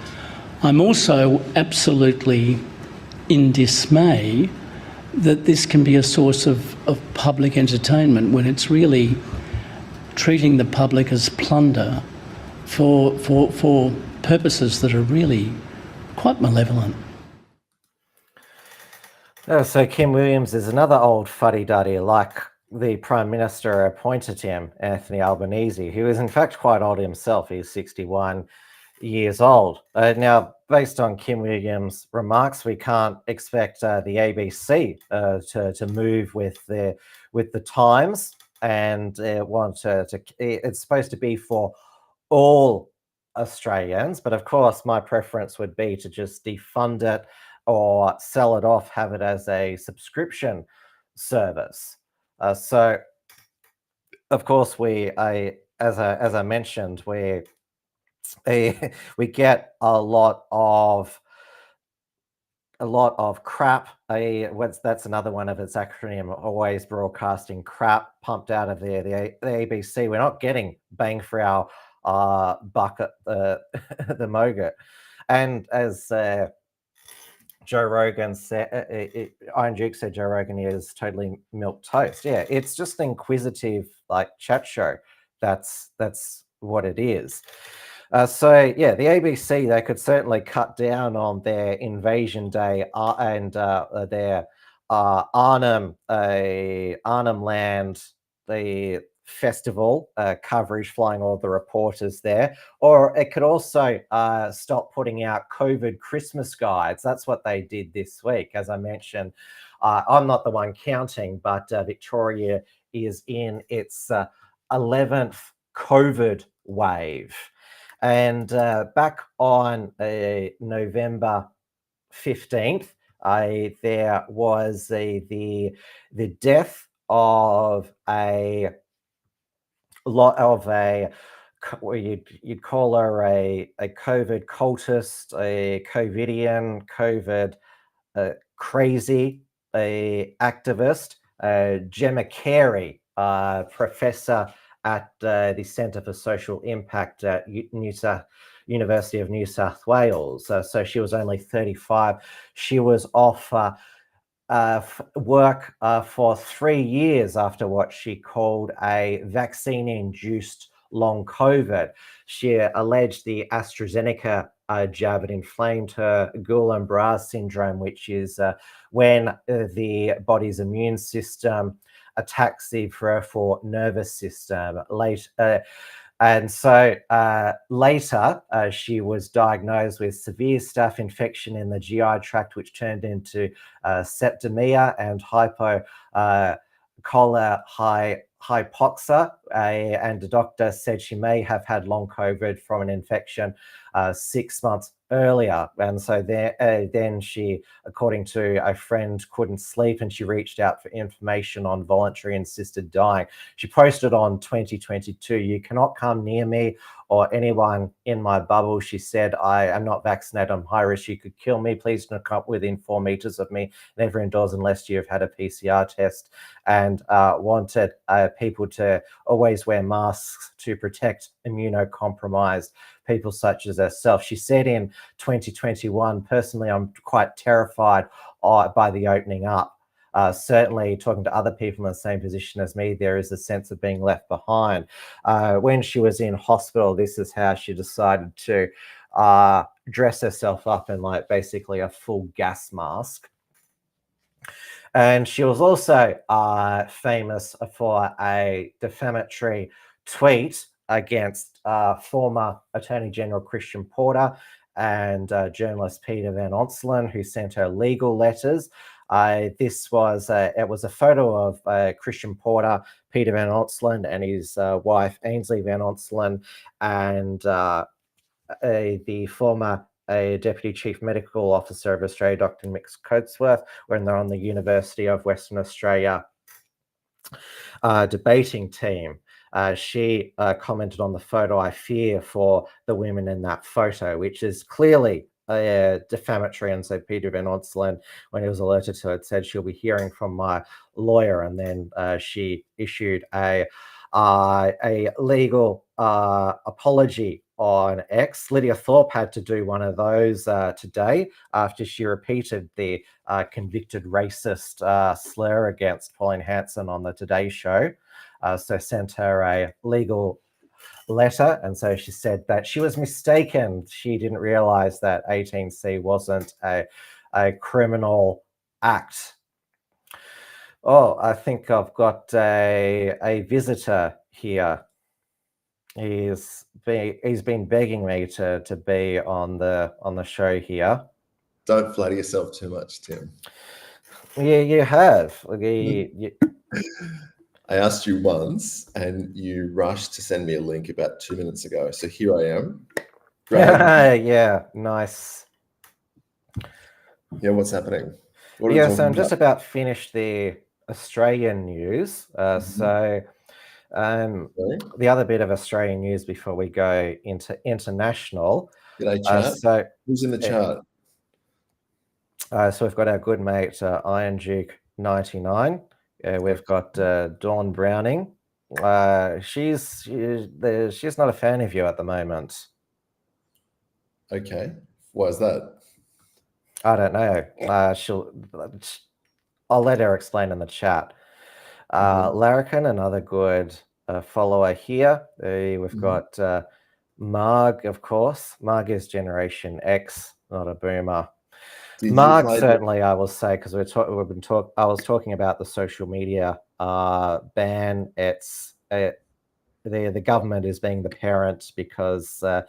I'm also absolutely in dismay that this can be a source of public entertainment when it's really treating the public as plunder for purposes that are really quite malevolent. So Kim Williams is another old fuddy-duddy like the Prime Minister appointed him, Anthony Albanese, who is in fact quite old himself. He's 61 years old. Now, based on Kim Williams' remarks, we can't expect the ABC to move with the times, and it's supposed to be for all Australians. But of course, my preference would be to just defund it or sell it off, have it as a subscription service. So, of course, as I mentioned, we get a lot of crap. That's another one of its acronym, always broadcasting crap pumped out of the ABC. We're not getting bang for our buck at the moment. And as Joe Rogan said, Iron Duke said Joe Rogan is totally milquetoast. Yeah, it's just an inquisitive chat show. That's what it is. So yeah, the ABC, they could certainly cut down on their Invasion Day and their Arnhem Land, the festival coverage, flying all the reporters there, or it could also stop putting out COVID Christmas guides. That's what they did this week. As I mentioned, I'm not the one counting, but Victoria is in its 11th COVID wave. And back on November 15th, there was the death of you'd call her a COVID cultist, a COVIDian, COVID crazy, a activist, Gemma Carey, professor at the Centre for Social Impact at University of New South Wales. So she was only 35. She was off work for 3 years after what she called a vaccine-induced long COVID. She alleged the AstraZeneca jab had inflamed her Guillain-Barré syndrome, which is when the body's immune system attacks the peripheral nervous system. And so later, she was diagnosed with severe staph infection in the GI tract, which turned into septicemia and hypoxia. And the doctor said she may have had long COVID from an infection 6 months earlier. And so then she, according to a friend, couldn't sleep, and she reached out for information on voluntary assisted dying. She posted on 2022, "You cannot come near me or anyone in my bubble." She said, "I am not vaccinated. I'm high risk. You could kill me. Please don't come within 4 meters of me. Never indoors unless you've had a PCR test." And wanted people to always wear masks to protect immunocompromised people such as herself. She said in 2021, "Personally, I'm quite terrified by the opening up. Certainly talking to other people in the same position as me, there is a sense of being left behind." When she was in hospital, this is how she decided to dress herself up in basically a full gas mask. And she was also famous for a defamatory tweet against former Attorney General Christian Porter and journalist Peter Van Onselen, who sent her legal letters. It was a photo of Christian Porter, Peter Van Onselen, and his wife Ainsley Van Onselen, and the former Deputy Chief Medical Officer of Australia, Dr. Mick Coatsworth, when they're on the University of Western Australia debating team. She commented on the photo, "I fear for the women in that photo," which is clearly defamatory. And so Peter Van Onselen, when he was alerted to it, said, "She'll be hearing from my lawyer." And then she issued a legal apology on X. Lydia Thorpe had to do one of those today after she repeated the convicted racist slur against Pauline Hanson on the Today Show. So sent her a legal letter, and so she said that she was mistaken. She didn't realize that 18C wasn't a criminal act. Oh, I think I've got a visitor here. He's been begging me to be on the show here. Don't flatter yourself too much, Tim. Yeah, you have. I asked you once, and you rushed to send me a link about 2 minutes ago. So here I am. Yeah, nice. Yeah, what's happening? Yeah, so I'm just about finished the Australian news. So the other bit of Australian news before we go into international. G'day, chat. Who's in the chat? So we've got our good mate Iron Duke 99. We've got Dawn Browning. She's not a fan of you at the moment. Okay, why is that? I don't know. I'll let her explain in the chat. Larrikin, another good follower here. We've got Marg, of course. Marg is Generation X, not a boomer. Marg, certainly, I will say, because I was talking about the social media ban. The government is being the parent because a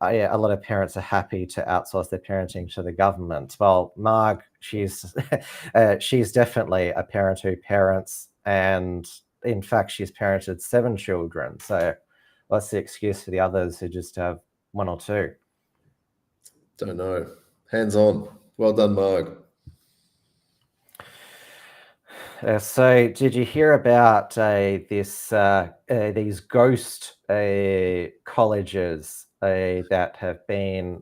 lot of parents are happy to outsource their parenting to the government. Well, Marg, she's definitely a parent who parents, and in fact, she's parented 7 children. So what's the excuse for the others who just have 1 or 2? Don't know. Hands on. Well done, Marg. So did you hear about these ghost colleges that have been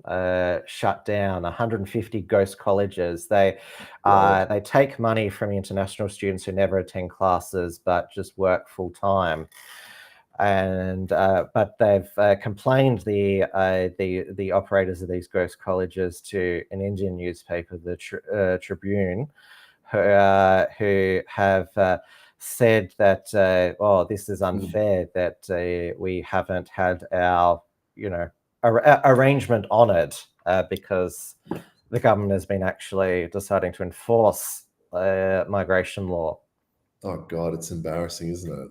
shut down? 150 ghost colleges. They take money from international students who never attend classes but just work full time. And but they've complained, the operators of these ghost colleges, to an Indian newspaper, the Tribune, who have said that this is unfair, that we haven't had our arrangement honoured because the government has been actually deciding to enforce migration law. Oh God, it's embarrassing, isn't it?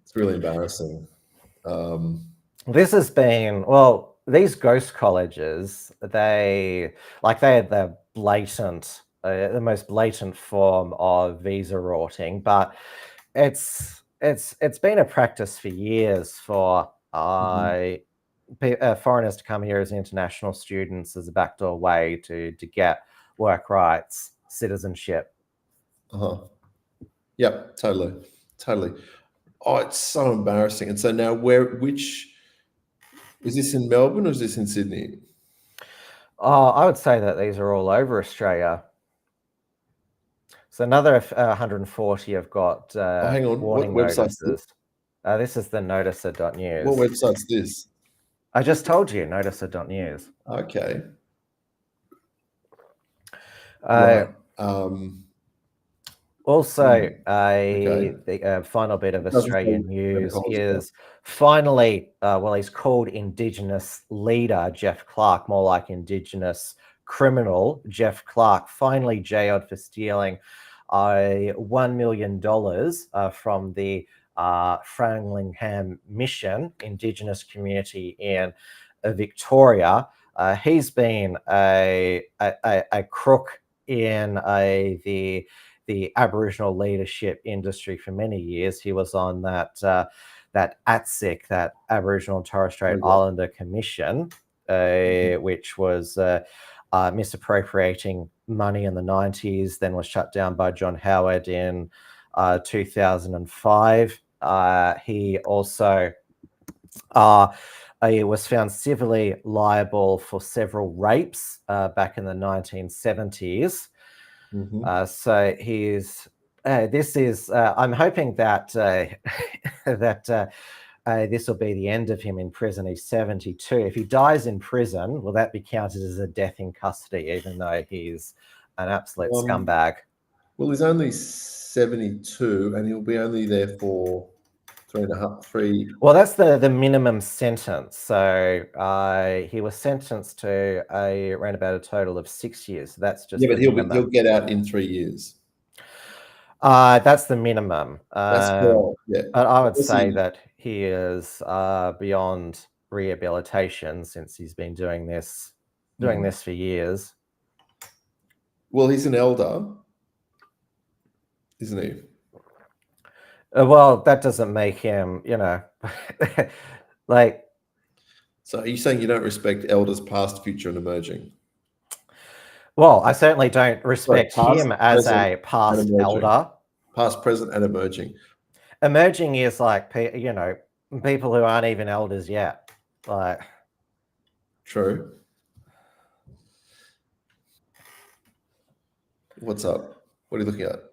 It's really embarrassing. This has been, these ghost colleges, they had the most blatant form of visa rorting, but it's been a practice for years for foreigners to come here as international students as a backdoor way to get work rights, citizenship. Yep, totally. Oh, it's so embarrassing. And so now which is this, in Melbourne or is this in Sydney? I would say that these are all over Australia. So another 140 have got hang on. warning What website's notices. This is the noticer.news. What website's this? I just told you, noticer.news. Okay. Right. Also, the final bit of Australian news is finally, he's called Indigenous leader Jeff Clark, more like Indigenous criminal Jeff Clark, finally jailed for stealing $1 million from the Fralingham Mission Indigenous community in Victoria. He's been a crook in the Aboriginal leadership industry for many years. He was on that ATSIC, that Aboriginal and Torres Strait Islander Commission, which was misappropriating money in the 90s, then was shut down by John Howard in 2005. He also he was found civilly liable for several rapes back in the 1970s. So he's this is I'm hoping that that this will be the end of him in prison. He's 72. If he dies in prison, will that be counted as a death in custody, even though he's an absolute scumbag? Well, he's only 72, and he'll be only there for 3. Well, that's the minimum sentence. So he was sentenced to around about a total of 6 years. So that's just but he'll get out in 3 years. That's the minimum. Yeah. But I would say that he is beyond rehabilitation since he's been doing this for years. Well, he's an elder, isn't he? Well, that doesn't make him, like. So are you saying you don't respect elders past, future, and emerging? Well, I certainly don't respect him as a past elder. Past, present, and emerging. Emerging is like, people who aren't even elders yet. Like. True. What's up? What are you looking at?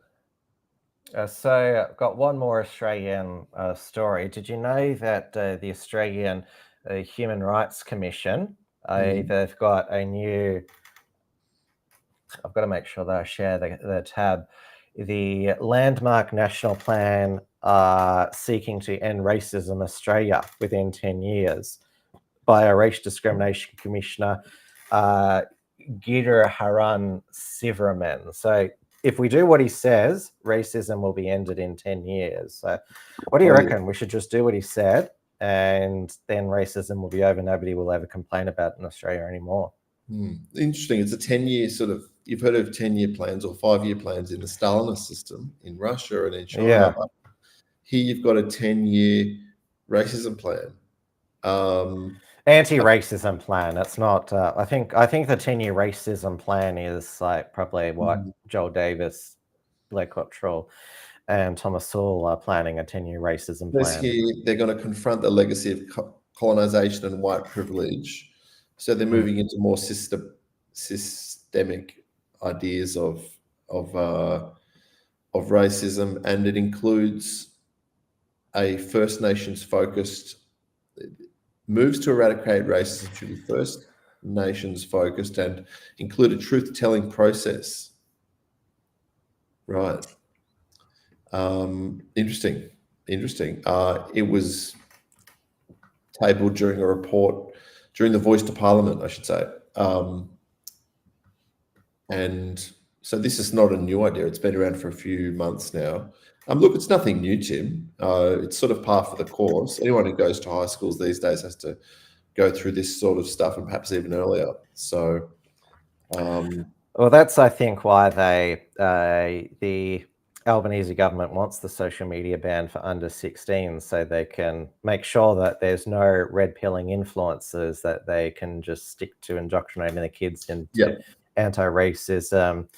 So I've got one more Australian story. Did you know that the Australian Human Rights Commission, they've got a new, I've got to make sure that I share the tab, the Landmark National Plan seeking to end racism Australia within 10 years by a race discrimination commissioner, Giridharan Sivaraman. So if we do what he says, racism will be ended in 10 years. So what do you reckon? We should just do what he said and then racism will be over. Nobody will ever complain about it in Australia anymore. Interesting. It's a 10-year sort of, you've heard of 10-year plans or 5-year plans in the Stalinist system in Russia and in China. Yeah. Here you've got a 10-year racism plan. Anti-racism plan. It's not. I think the 10-year racism plan is like probably what Joel Davis, Blair Cottrell, and Thomas Sowell are planning a 10-year racism plan. Here they're going to confront the legacy of colonization and white privilege. So they're moving into more systemic ideas of racism, and it includes a First Nations focused. Moves to eradicate racism should be First Nations focused and include a truth-telling process. Right. Interesting. It was tabled during a report, during the Voice to Parliament, I should say. And so this is not a new idea. It's been around for a few months now. Look, it's nothing new, Tim. It's sort of par for the course. Anyone who goes to high schools these days has to go through this sort of stuff, and perhaps even earlier. So, well, that's I think why the Albanese government wants the social media ban for under 16, so they can make sure that there's no red pilling influences, that they can just stick to indoctrinating the kids into anti-racism,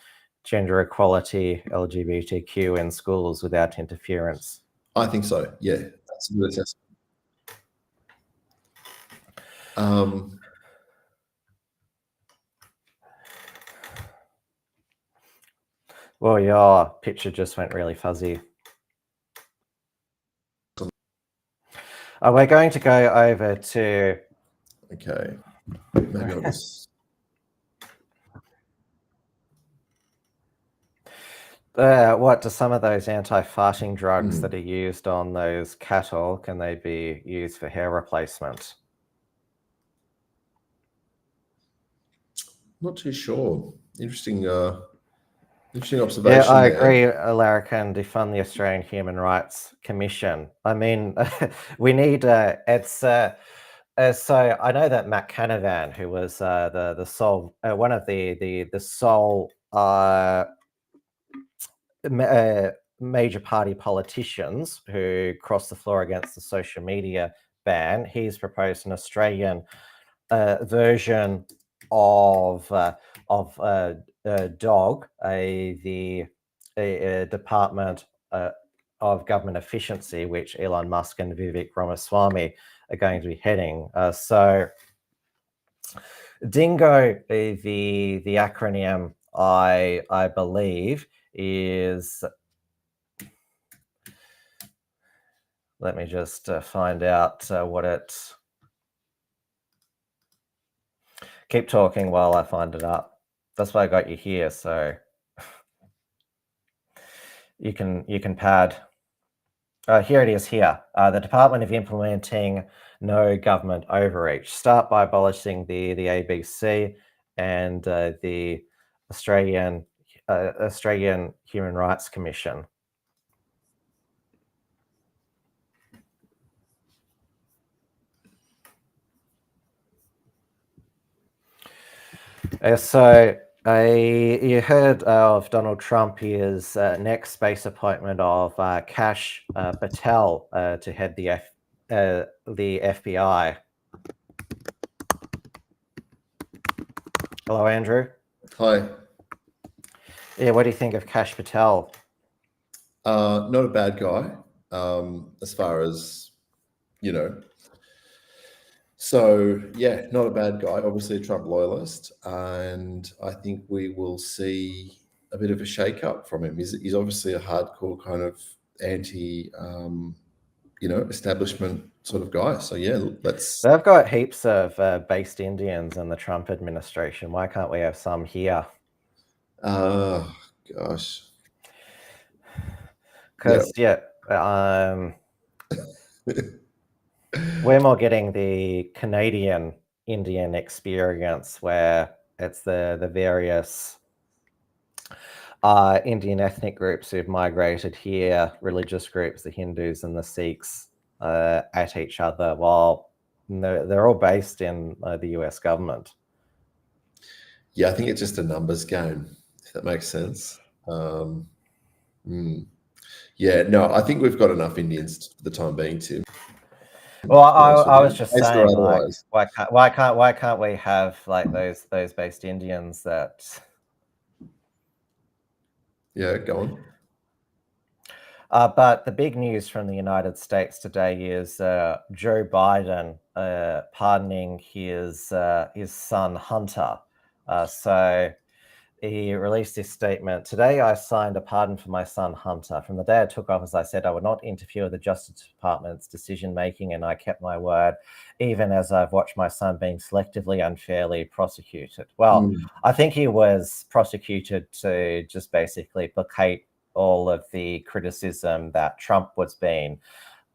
gender equality, LGBTQ in schools without interference. I think so. Yeah, that's a good assessment. Well, your picture just went really fuzzy. We're going to go over to. Okay. Maybe I'll just. What do some of those anti-farting drugs that are used on those cattle, can they be used for hair replacement? Not too sure. Interesting observation. Yeah, I agree, Larrikin, defund the Australian Human Rights Commission. I mean, we need so I know that Matt Canavan, who was the sole one of the sole major party politicians who crossed the floor against the social media ban, he's proposed an Australian version of DOG, the Department of Government Efficiency, which Elon Musk and Vivek Ramaswamy are going to be heading. So DINGO, the acronym, I believe, is Let me just find out what it... Keep talking while I find it up. That's why I got you here, so you can pad. Here it is here. The Department of Implementing No Government Overreach. Start by abolishing the ABC and the Australian Human Rights Commission. So you heard of Donald Trump, his next space appointment of Kash Patel to head the FBI. Hello, Andrew. Hi. Yeah, what do you think of Kash Patel? Not a bad guy, as far as, you know. So, yeah, not a bad guy, obviously a Trump loyalist, and I think we will see a bit of a shake-up from him. He's obviously a hardcore kind of anti, establishment sort of guy. So, yeah, let's... They've got heaps of based Indians in the Trump administration. Why can't we have some here? Oh, gosh. Because, we're more getting the Canadian Indian experience, where it's the various Indian ethnic groups who've migrated here, religious groups, the Hindus and the Sikhs, at each other, while they're all based in the US government. Yeah, I think it's just a numbers game, if that makes sense. Yeah, no, I think we've got enough Indians for the time being, Tim. Well, I was just saying, like, why can't we have like those based Indians that? Yeah, go on. But the big news from the United States today is Joe Biden pardoning his son Hunter. So he released this statement. Today, I signed a pardon for my son Hunter. From the day I took office, I said I would not interfere with the Justice Department's decision-making, and I kept my word, even as I've watched my son being selectively unfairly prosecuted. Well, I think he was prosecuted to just basically placate all of the criticism that Trump was being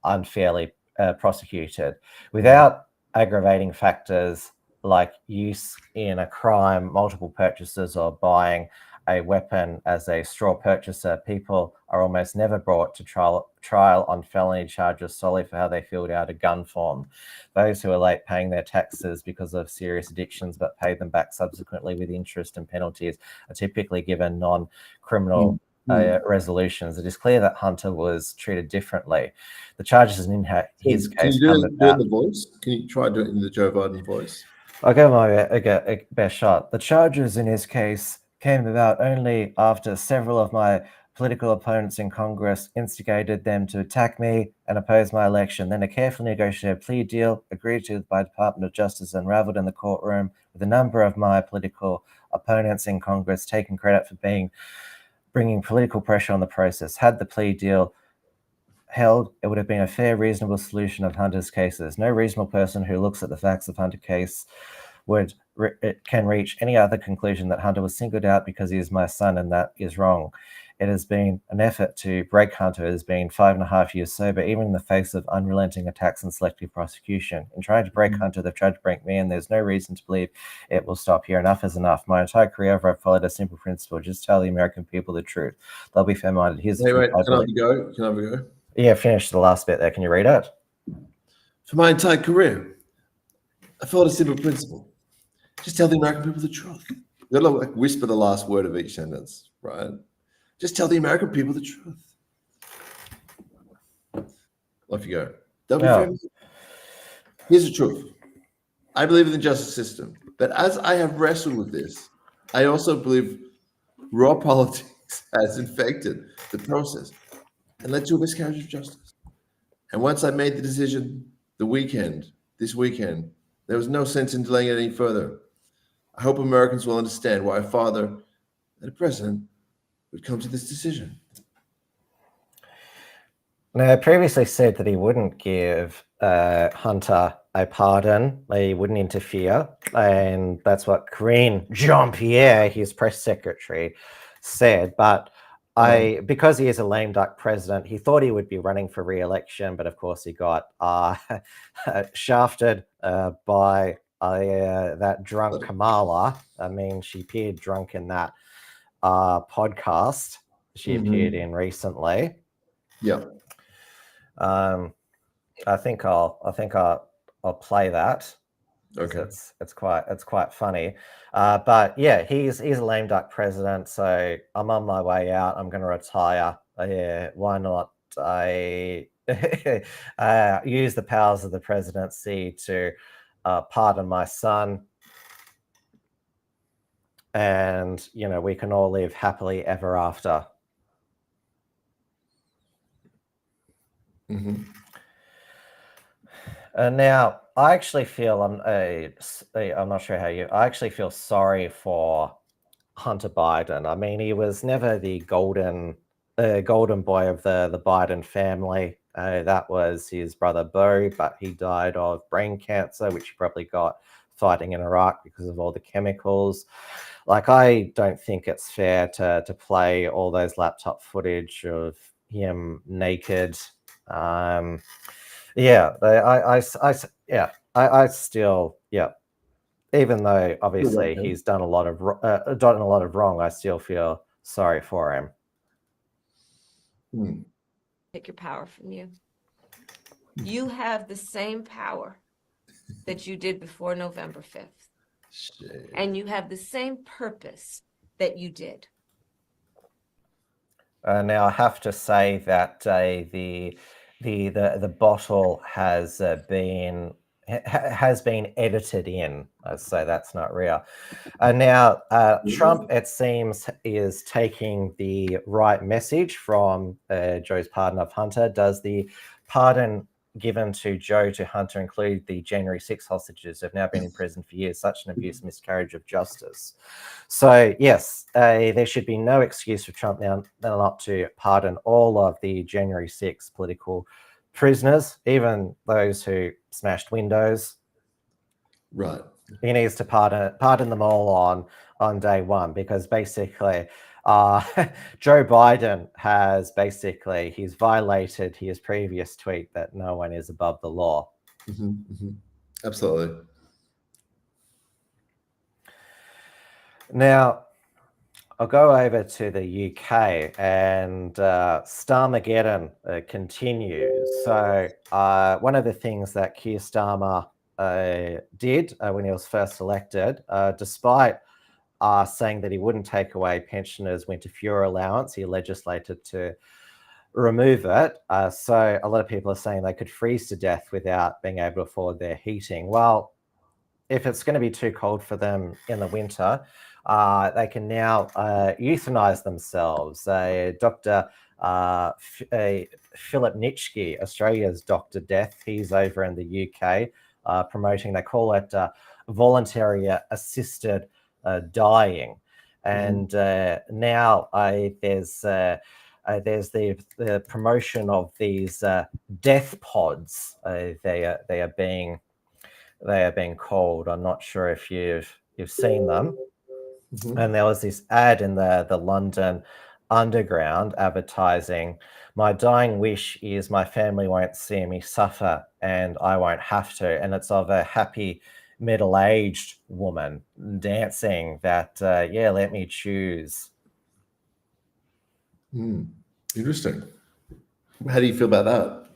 unfairly prosecuted without aggravating factors like use in a crime, multiple purchases, or buying a weapon as a straw purchaser. People are almost never brought to trial on felony charges solely for how they filled out a gun form. Those who are late paying their taxes because of serious addictions but pay them back subsequently with interest and penalties are typically given non-criminal resolutions. It is clear that Hunter was treated differently. The charges in his case... Can you do it in the voice? Can you try to do it in the Joe Biden voice? I'll give my best shot. The charges in his case came about only after several of my political opponents in Congress instigated them to attack me and oppose my election. Then a carefully negotiated plea deal agreed to by the Department of Justice unraveled in the courtroom, with a number of my political opponents in Congress taking credit for bringing political pressure on the process. Had the plea deal held, it would have been a fair, reasonable solution of Hunter's cases. No reasonable person who looks at the facts of Hunter's case can reach any other conclusion that Hunter was singled out because he is my son, and that is wrong. It has been an effort to break Hunter, who has been 5.5 years sober, even in the face of unrelenting attacks and selective prosecution. In trying to break Hunter, they've tried to break me, and there's no reason to believe it will stop here. Enough is enough. My entire career, I've followed a simple principle: just tell the American people the truth. They'll be fair-minded. Here's the truth. Can I have a go? Can I have a go? Yeah, finish the last bit there. Can you read it? For my entire career, I followed a simple principle: just tell the American people the truth. You gotta like whisper the last word of each sentence, right? Just tell the American people the truth. Off you go. They'll be fair. Here's the truth. I believe in the justice system, but as I have wrestled with this, I also believe raw politics has infected the process and led to a miscarriage of justice. And once I made the decision this weekend, there was no sense in delaying it any further. I hope Americans will understand why a father and a president would come to this decision. No, previously said that he wouldn't give Hunter a pardon. He wouldn't interfere, and that's what Karine Jean-Pierre, his press secretary, said. But because he is a lame duck president, he thought he would be running for re-election, but of course he got shafted by that drunk Kamala. I mean, she appeared drunk in that podcast she appeared in recently. Yeah. I think I'll play that. Okay. It's quite funny. But yeah, he's a lame duck president, so I'm on my way out. I'm going to retire. Yeah, why not? I use the powers of the presidency to pardon my son, and we can all live happily ever after. Now, I actually feel I'm not sure how you. I actually feel sorry for Hunter Biden. I mean, he was never the golden boy of the Biden family. That was his brother Beau, but he died of brain cancer, which he probably got fighting in Iraq because of all the chemicals. Like, I don't think it's fair to play all those laptop footage of him naked. Yeah, I still, even though obviously he's done a lot of wrong, I still feel sorry for him. Take your power from you. You have the same power that you did before November 5th. Shit. And you have the same purpose that you did. Now I have to say that the bottle has been edited in, so that's not real. Now Trump, it seems, is taking the right message from Joe's pardon of Hunter. Does the pardon given to Joe to Hunter include the January 6 hostages who have now been in prison for years? Such an abuse, miscarriage of justice. So yes, there should be no excuse for Trump now not to pardon all of the January 6 political prisoners, even those who smashed windows. Right. He needs to pardon them all on day one, because basically Joe Biden has he's violated his previous tweet that no one is above the law. Absolutely. Now, I'll go over to the UK, and Starmageddon continues. So one of the things that Keir Starmer did when he was first elected, despite saying that he wouldn't take away pensioners' winter fuel allowance, he legislated to remove it. So a lot of people are saying they could freeze to death without being able to afford their heating. Well, if it's going to be too cold for them in the winter, they can now euthanize themselves. Dr. Philip Nitschke, Australia's Dr. Death, he's over in the UK promoting, they call it voluntary assisted dying. And now there's the promotion of these death pods. They are being called. I'm not sure if you've seen them. And there was this ad in the London Underground advertising, "My dying wish is my family won't see me suffer and I won't have to." And it's of a happy middle-aged woman dancing that, let me choose. Interesting. How do you feel about that?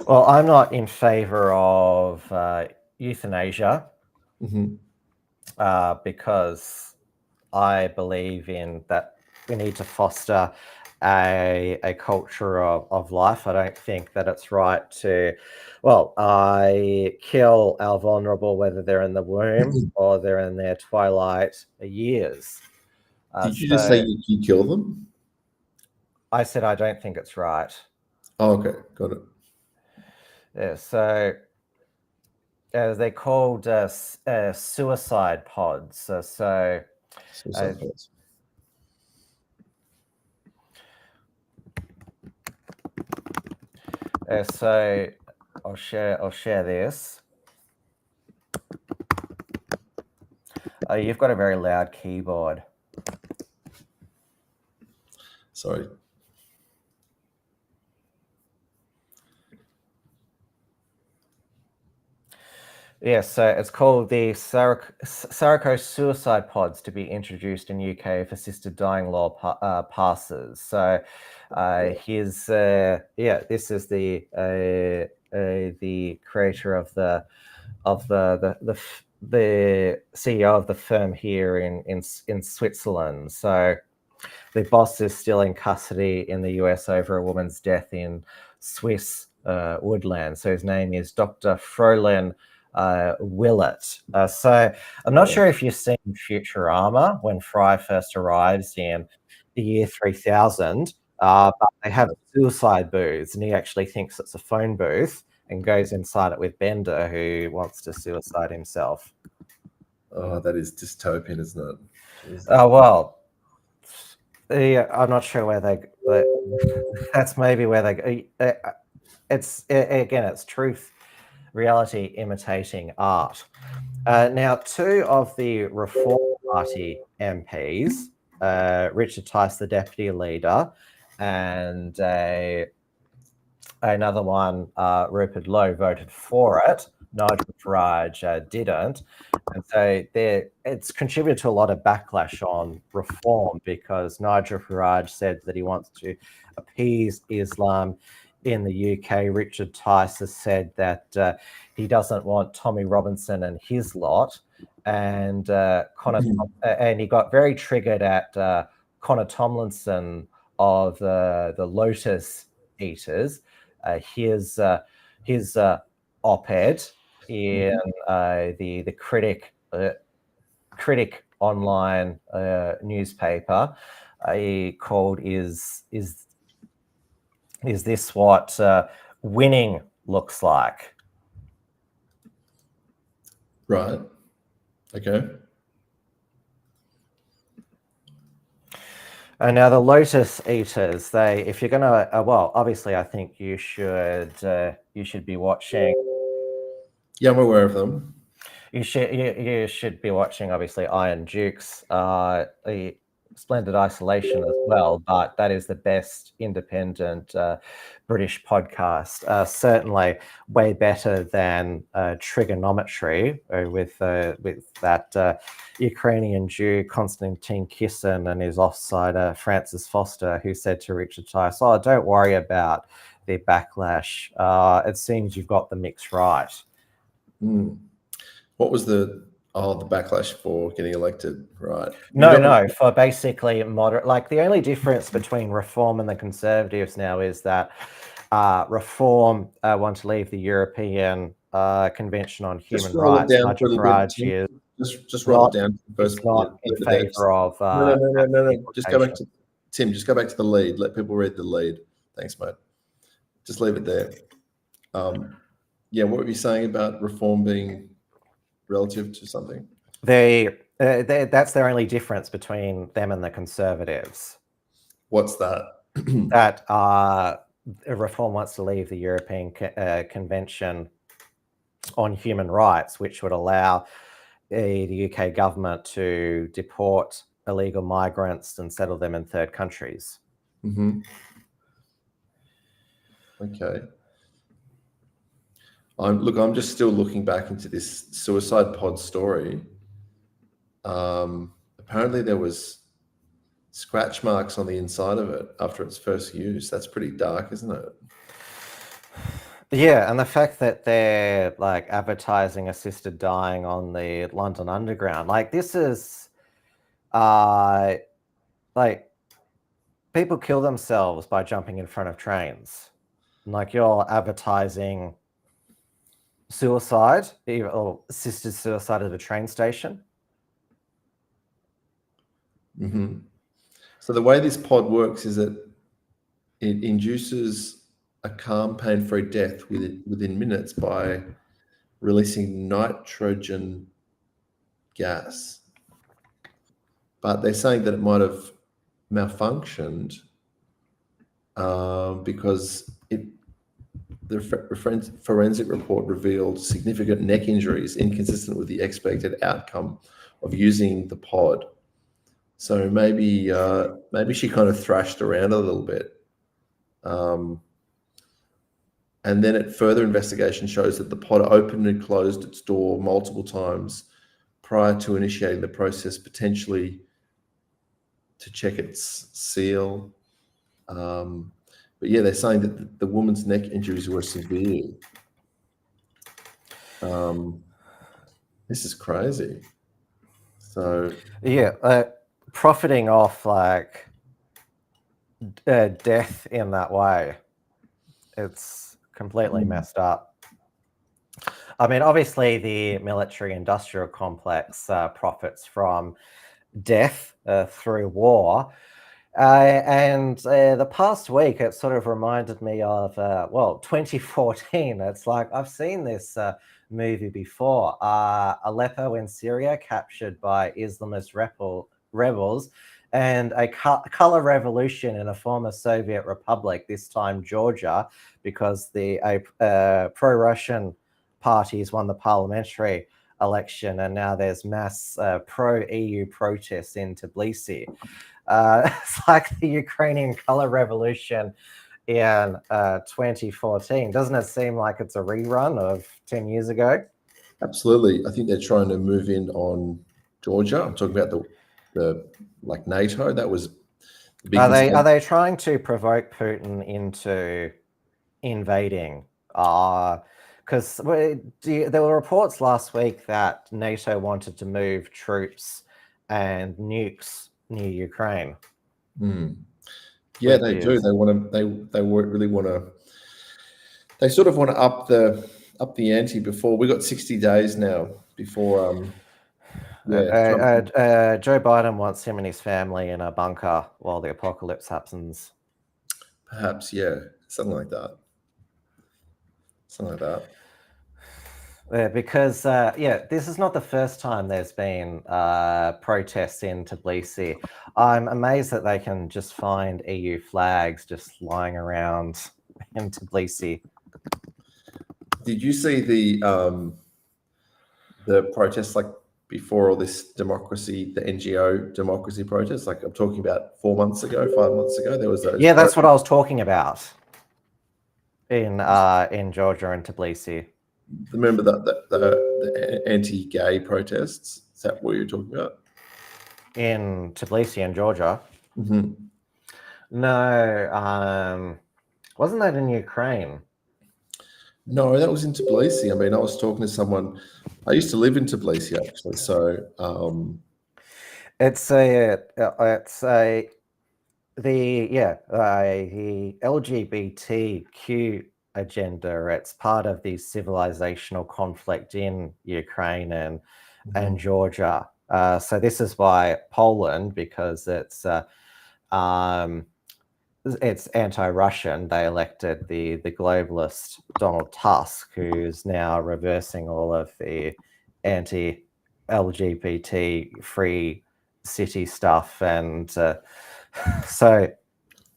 Well, I'm not in favor of euthanasia because I believe in that we need to foster a culture of life. I don't think that it's right to, kill our vulnerable, whether they're in the womb or they're in their twilight years. Did you just say you kill them? I said I don't think it's right. Oh, okay. Got it. Yeah, so they're called suicide pods. Suicide pods. So I'll share this. You've got a very loud keyboard. Sorry. Yeah, so it's called the Sarako suicide pods to be introduced in UK if assisted dying law passes. So this is the creator of the CEO of the firm here in Switzerland. So the boss is still in custody in the US over a woman's death in Swiss woodland. So his name is Dr. Frolin Willett. So I'm not sure if you've seen Futurama when Fry first arrives in the year 3000, but they have suicide booths, and he actually thinks it's a phone booth and goes inside it with Bender, who wants to suicide himself. Oh, that is dystopian, isn't it? Oh, well, yeah, I'm not sure where that's maybe where they go. It's truth, reality imitating art. Now, two of the Reform Party MPs, Richard Tice, the deputy leader, and another one, Rupert Lowe, voted for it. Nigel Farage didn't. And so it's contributed to a lot of backlash on reform, because Nigel Farage said that he wants to appease Islam in the UK. Richard Tice has said that he doesn't want Tommy Robinson and his lot. And and he got very triggered at Connor Tomlinson of the Lotus Eaters, his op-ed in the Critic online newspaper. He called is this what winning looks like? Right. Okay. And now the Lotus Eaters, if you're going to, well, obviously, I think you should be watching. Yeah, I'm aware of them. You should be watching, obviously, Iron Duke's Splendid Isolation as well, but that is the best independent British podcast. Certainly way better than Trigonometry with that Ukrainian Jew Konstantin Kisin and his offsider Francis Foster, who said to Richard Tice, "Oh, don't worry about the backlash. It seems you've got the mix right." What was the backlash for getting elected, right? No, for basically moderate. Like, the only difference between Reform and the Conservatives now is that Reform want to leave the European Convention on Human Rights. Nigel Farage just roll it down. It's not in favour of. No. Just go back to Tim. Just go back to the lead. Let people read the lead. Thanks, mate. Just leave it there. Yeah, what were you saying about Reform being relative to something? That's their only difference between them and the Conservatives. What's that? That Reform wants to leave the European Convention on Human Rights, which would allow the UK government to deport illegal migrants and settle them in third countries. Mm-hmm. Okay. I'm just still looking back into this suicide pod story. Apparently there was scratch marks on the inside of it after its first use. That's pretty dark, isn't it? Yeah, and the fact that they're like advertising assisted dying on the London Underground, like, this is like, people kill themselves by jumping in front of trains. Like, you're advertising suicide or assisted suicide at a train station. Mm-hmm. So the way this pod works is that it induces a calm, pain-free death within minutes by releasing nitrogen gas. But they're saying that it might have malfunctioned because the forensic report revealed significant neck injuries inconsistent with the expected outcome of using the pod. So maybe she kind of thrashed around a little bit. And then further investigation shows that the pod opened and closed its door multiple times prior to initiating the process, potentially to check its seal. But yeah, they're saying that the woman's neck injuries were severe. This is crazy. So yeah, profiting off like death in that way, it's completely messed up. I mean, obviously the military-industrial complex profits from death through war. And the past week, it sort of reminded me of, 2014. It's like, I've seen this movie before. Aleppo in Syria, captured by Islamist rebels, and a color revolution in a former Soviet republic, this time Georgia, because the pro-Russian parties won the parliamentary election, and now there's mass pro-EU protests in Tbilisi. It's like the Ukrainian color revolution in 2014. Doesn't it seem like it's a rerun of 10 years ago? Absolutely. I think they're trying to move in on Georgia. I'm talking about the like NATO. That was the big Are they trying to provoke Putin into invading? Because there were reports last week that NATO wanted to move troops and nukes near Ukraine. Yeah, they do. They want to. They really want to. They sort of want to up the ante before. We got 60 days now before. Joe Biden wants him and his family in a bunker while the apocalypse happens. Perhaps, yeah, something like that. Something like that. Because this is not the first time there's been protests in Tbilisi. I'm amazed that they can just find EU flags just lying around in Tbilisi. Did you see the protests like before all this democracy, the NGO democracy protests? Like I'm talking about 4 months ago, 5 months ago, there was those. Yeah, that's what I was talking about in Georgia and Tbilisi. Remember the anti-gay protests? Is that what you're talking about? In Tbilisi in Georgia? Mm-hmm. No, wasn't that in Ukraine? No, that was in Tbilisi. I mean, I was talking to someone. I used to live in Tbilisi actually. So the LGBTQ agenda. It's part of the civilizational conflict in Ukraine and Georgia. So this is why Poland, because it's anti-Russian. They elected the globalist Donald Tusk, who's now reversing all of the anti-LGBT free city stuff, and so.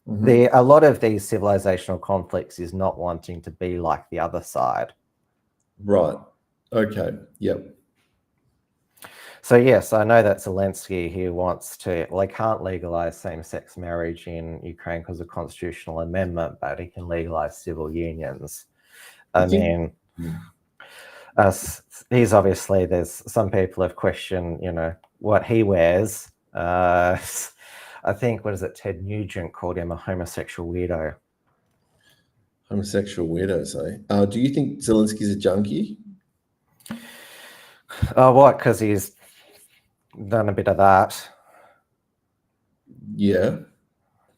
A lot of these civilizational conflicts is not wanting to be like the other side. Right. Okay. Yep. So yes, I know that Zelensky, he wants to, well, he can't legalize same-sex marriage in Ukraine because of constitutional amendment, but he can legalize civil unions. He's obviously, there's some people have questioned, what he wears. I think, what is it, Ted Nugent called him a homosexual weirdo. Homosexual weirdos, eh? Do you think Zelensky's a junkie? What? Because he's done a bit of that. Yeah.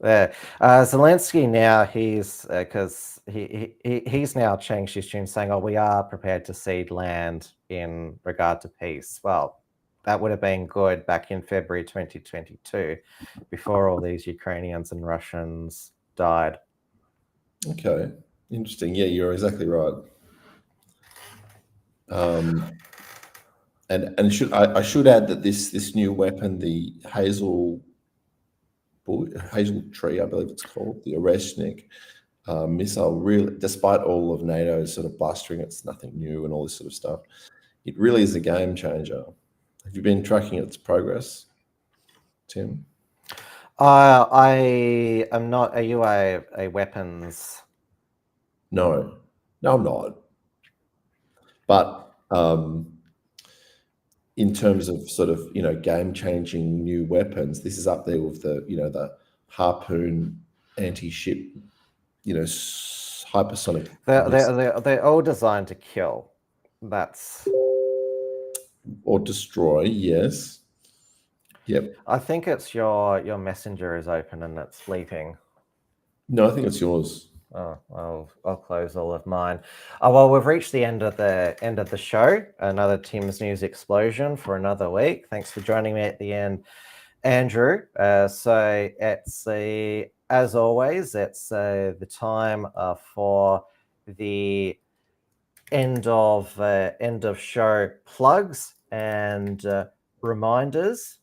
Zelensky now, because he's now changed his tune, saying, "Oh, we are prepared to cede land in regard to peace." Well, that would have been good back in February 2022, before all these Ukrainians and Russians died. Okay, interesting. Yeah, you're exactly right. And I should add that this new weapon, the hazel tree, I believe it's called, the Oreshnik, missile. Really, despite all of NATO's sort of blustering, it's nothing new and all this sort of stuff. It really is a game changer. Have you been tracking its progress, Tim? I am not. Are you a weapons? No, I'm not. But in terms of sort of, game-changing new weapons, this is up there with the Harpoon anti-ship, hypersonic. They're all designed to kill. That's or destroy. Yes. Yep. I think it's your messenger is open and it's sleeping. No, I think it's yours. Oh, I'll close all of mine. Well, we've reached the end of the show. Another Tim's News explosion for another week. Thanks for joining me at the end, Andrew. So it's as always, it's the time for the end of show plugs and reminders.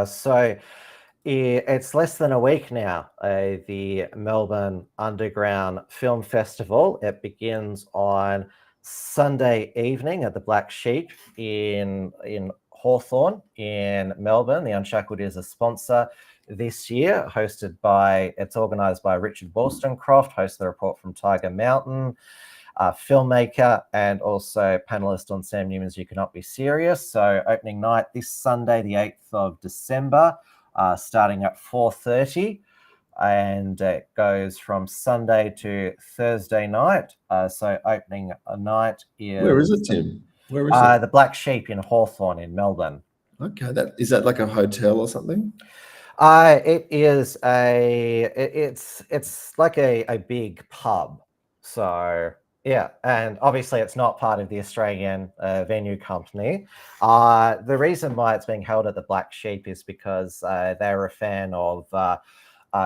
So it's less than a week now. The Melbourne Underground Film Festival. It begins on Sunday evening at the Black Sheep in Hawthorn in Melbourne. The Unshackled is a sponsor this year. It's organised by Richard Wollstonecroft, host of the report from Tiger Mountain, filmmaker, and also panelist on Sam Newman's You Cannot Be Serious. So opening night this Sunday, the 8th of December. Starting at 4:30, and it goes from Sunday to Thursday night. So opening night is... Where is it, Tim? Where is it? The Black Sheep in Hawthorn in Melbourne. Okay, is that like a hotel or something? It is it's like a big pub. So yeah, and obviously it's not part of the Australian venue company. The reason why it's being held at the Black Sheep is because they're a fan of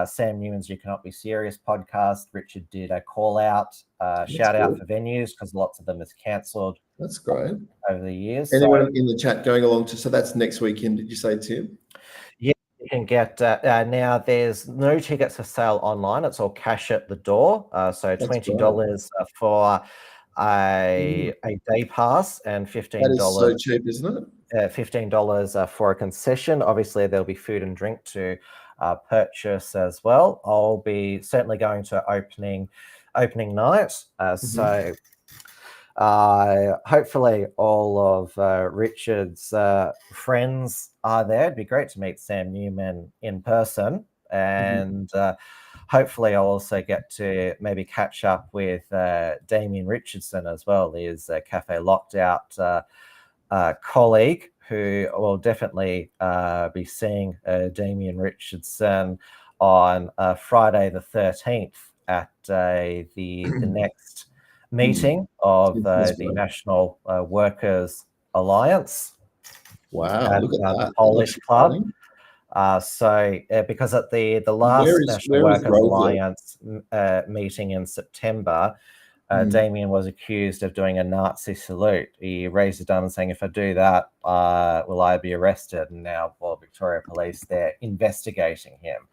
Sam Newman's You Cannot Be Serious podcast. Richard did a call out, shout out for venues because lots of them is cancelled. That's great. Over the years. Anyone in the chat going along so that's next weekend, did you say, Tim? Yeah, you can get, now there's no tickets for sale online. It's all cash at the door. So $20 for a day pass and $15. That is so cheap, isn't it? $15 for a concession. Obviously, there'll be food and drink to purchase as well. I'll be certainly going to opening night. So hopefully all of Richard's friends are there. It'd be great to meet Sam Newman in person, and hopefully I'll also get to maybe catch up with Damien Richardson as well, his Cafe Locked Out colleague, who will definitely be seeing Damien Richardson on Friday the 13th at the next meeting of the National Workers Alliance. Wow, at look at that. the Polish Club. Because at the last National Workers Alliance meeting in September, Damien was accused of doing a Nazi salute. He raised his arm and saying, if I do that, will I be arrested? And now, Victoria Police, they're investigating him.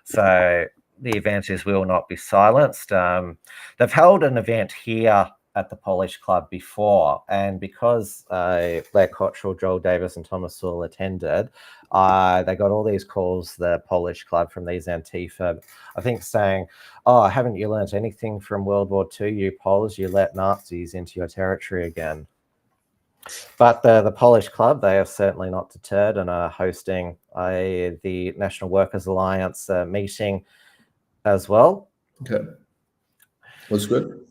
So the event will not be silenced. They've held an event here at the Polish Club before, and because Blair Cottrell, Joel Davis and Thomas Sewell attended, they got all these calls, the Polish Club, from these Antifa, I think, saying, oh, haven't you learnt anything from World War II, you Poles? You let Nazis into your territory again. But the Polish Club, they are certainly not deterred and are hosting the National Workers Alliance meeting as well. Okay. That's good.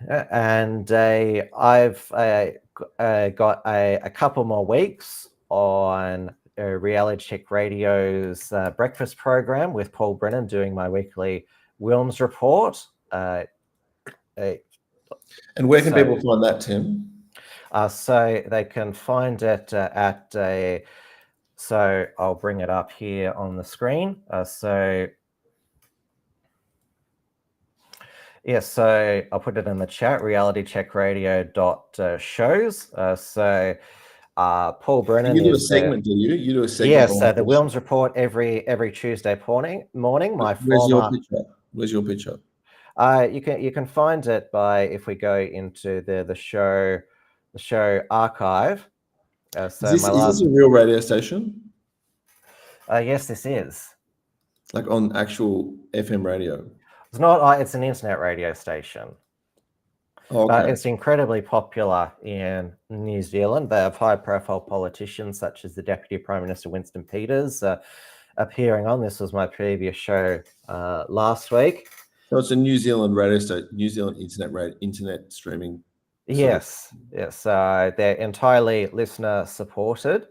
And I've got a couple more weeks on Reality Check Radio's breakfast program with Paul Brennan doing my weekly Wilms report. And where can people find that, Tim? So they can find it so I'll bring it up here on the screen. Yes, so I'll put it in the chat, realitycheckradio.shows. Paul Brennan. You do a segment, do you? You do a segment. Yes, the Wilms report every Tuesday morning. Where's your picture? Where's your picture? You can find it if we go into the show archive. So is this a real radio station? Yes, this is. Like on actual FM radio? It's not. It's an internet radio station. Oh, okay. But it's incredibly popular in New Zealand. They have high-profile politicians such as the Deputy Prime Minister Winston Peters appearing on. This was my previous show last week. So it's a New Zealand radio station, New Zealand internet streaming. Yes. They're entirely listener supported.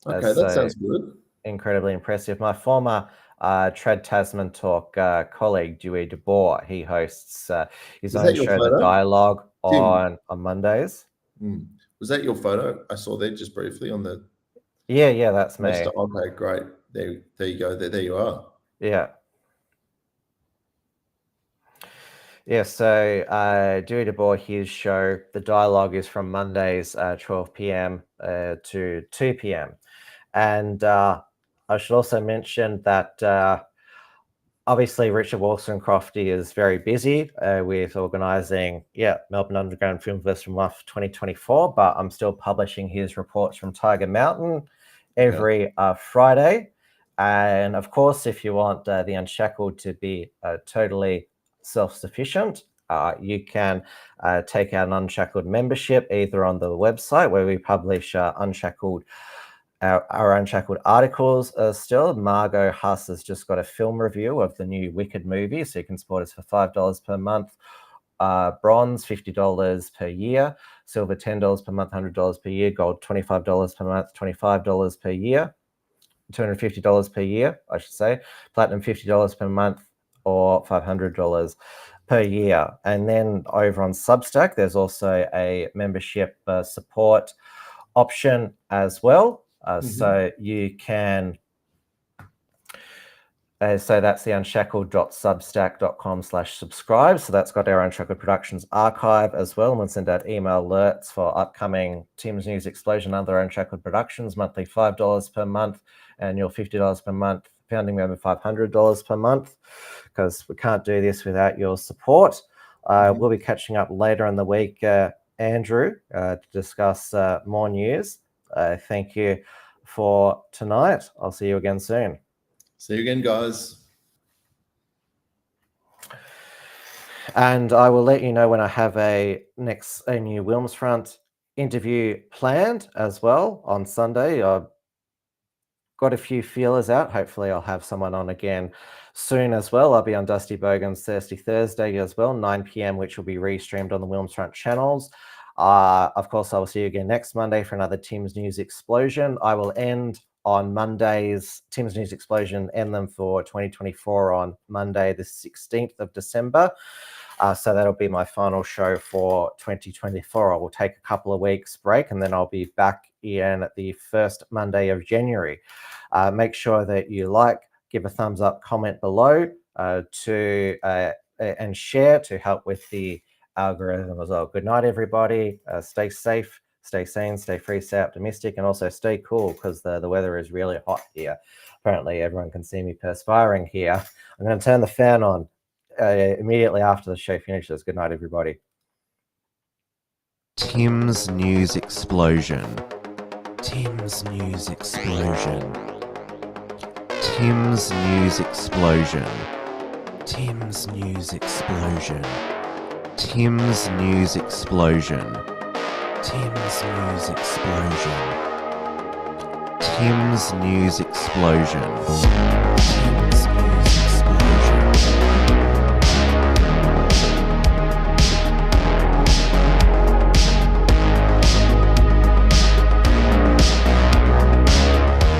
Okay, that sounds good. Incredibly impressive. My former Trad Tasman Talk colleague, Dewey De Boer, he hosts his own show, The Dialogue, on Mondays. Was that your photo? I saw that just briefly on the... Yeah, that's me. Okay, great. There you go. There you are. Yeah. Yeah, so Dewey De Boer, his show, The Dialogue, is from Mondays 12 p.m. To 2 p.m. And I should also mention that obviously Richard Wollstonecrofty is very busy with organising, Melbourne Underground Film Festival 2024, but I'm still publishing his reports from Tiger Mountain every Friday. And of course, if you want the Unshackled to be totally self-sufficient, you can take out an Unshackled membership either on the website where we publish Unshackled our Unshackled articles still. Margot Huss has just got a film review of the new Wicked movie, so you can support us for $5 per month. Bronze, $50 per year. Silver, $10 per month, $100 per year. Gold, $25 per month, $25 per year. $250 per year, I should say. Platinum, $50 per month, or $500 per year. And then over on Substack, there's also a membership support option as well. So you can, so that's the unshackled.substack.com/subscribe. So that's got our Unshackled Productions archive as well. And we'll send out email alerts for upcoming Tim's News Explosion, other Unshackled Productions, monthly $5 per month, annual $50 per month, founding member $500 per month, because we can't do this without your support. We'll be catching up later in the week, Andrew, to discuss more news. Thank you for tonight. I'll see you again soon. See you again, guys. And I will let you know when I have a new Wilms Front interview planned as well on Sunday. I've got a few feelers out. Hopefully I'll have someone on again soon as well. I'll be on Dusty Bogan's Thirsty Thursday as well, 9 p.m, which will be restreamed on the Wilms Front channels. Of course, I will see you again next Monday for another Tim's News Explosion. I will end on Monday's Tim's News Explosion, end them for 2024 on Monday, the 16th of December. So that'll be my final show for 2024. I will take a couple of weeks break and then I'll be back in the first Monday of January. Make sure that you give a thumbs up, comment below and share to help with the algorithm as well. Good night, everybody. Stay safe, stay sane, stay free, stay optimistic, and also stay cool because the weather is really hot here. Apparently, everyone can see me perspiring here. I'm going to turn the fan on immediately after the show finishes. Good night, everybody. Tim's News Explosion. Tim's News Explosion. Tim's News Explosion. Tim's News Explosion. Tim's News Explosion. Tim's News Explosion. Tim's News Explosion.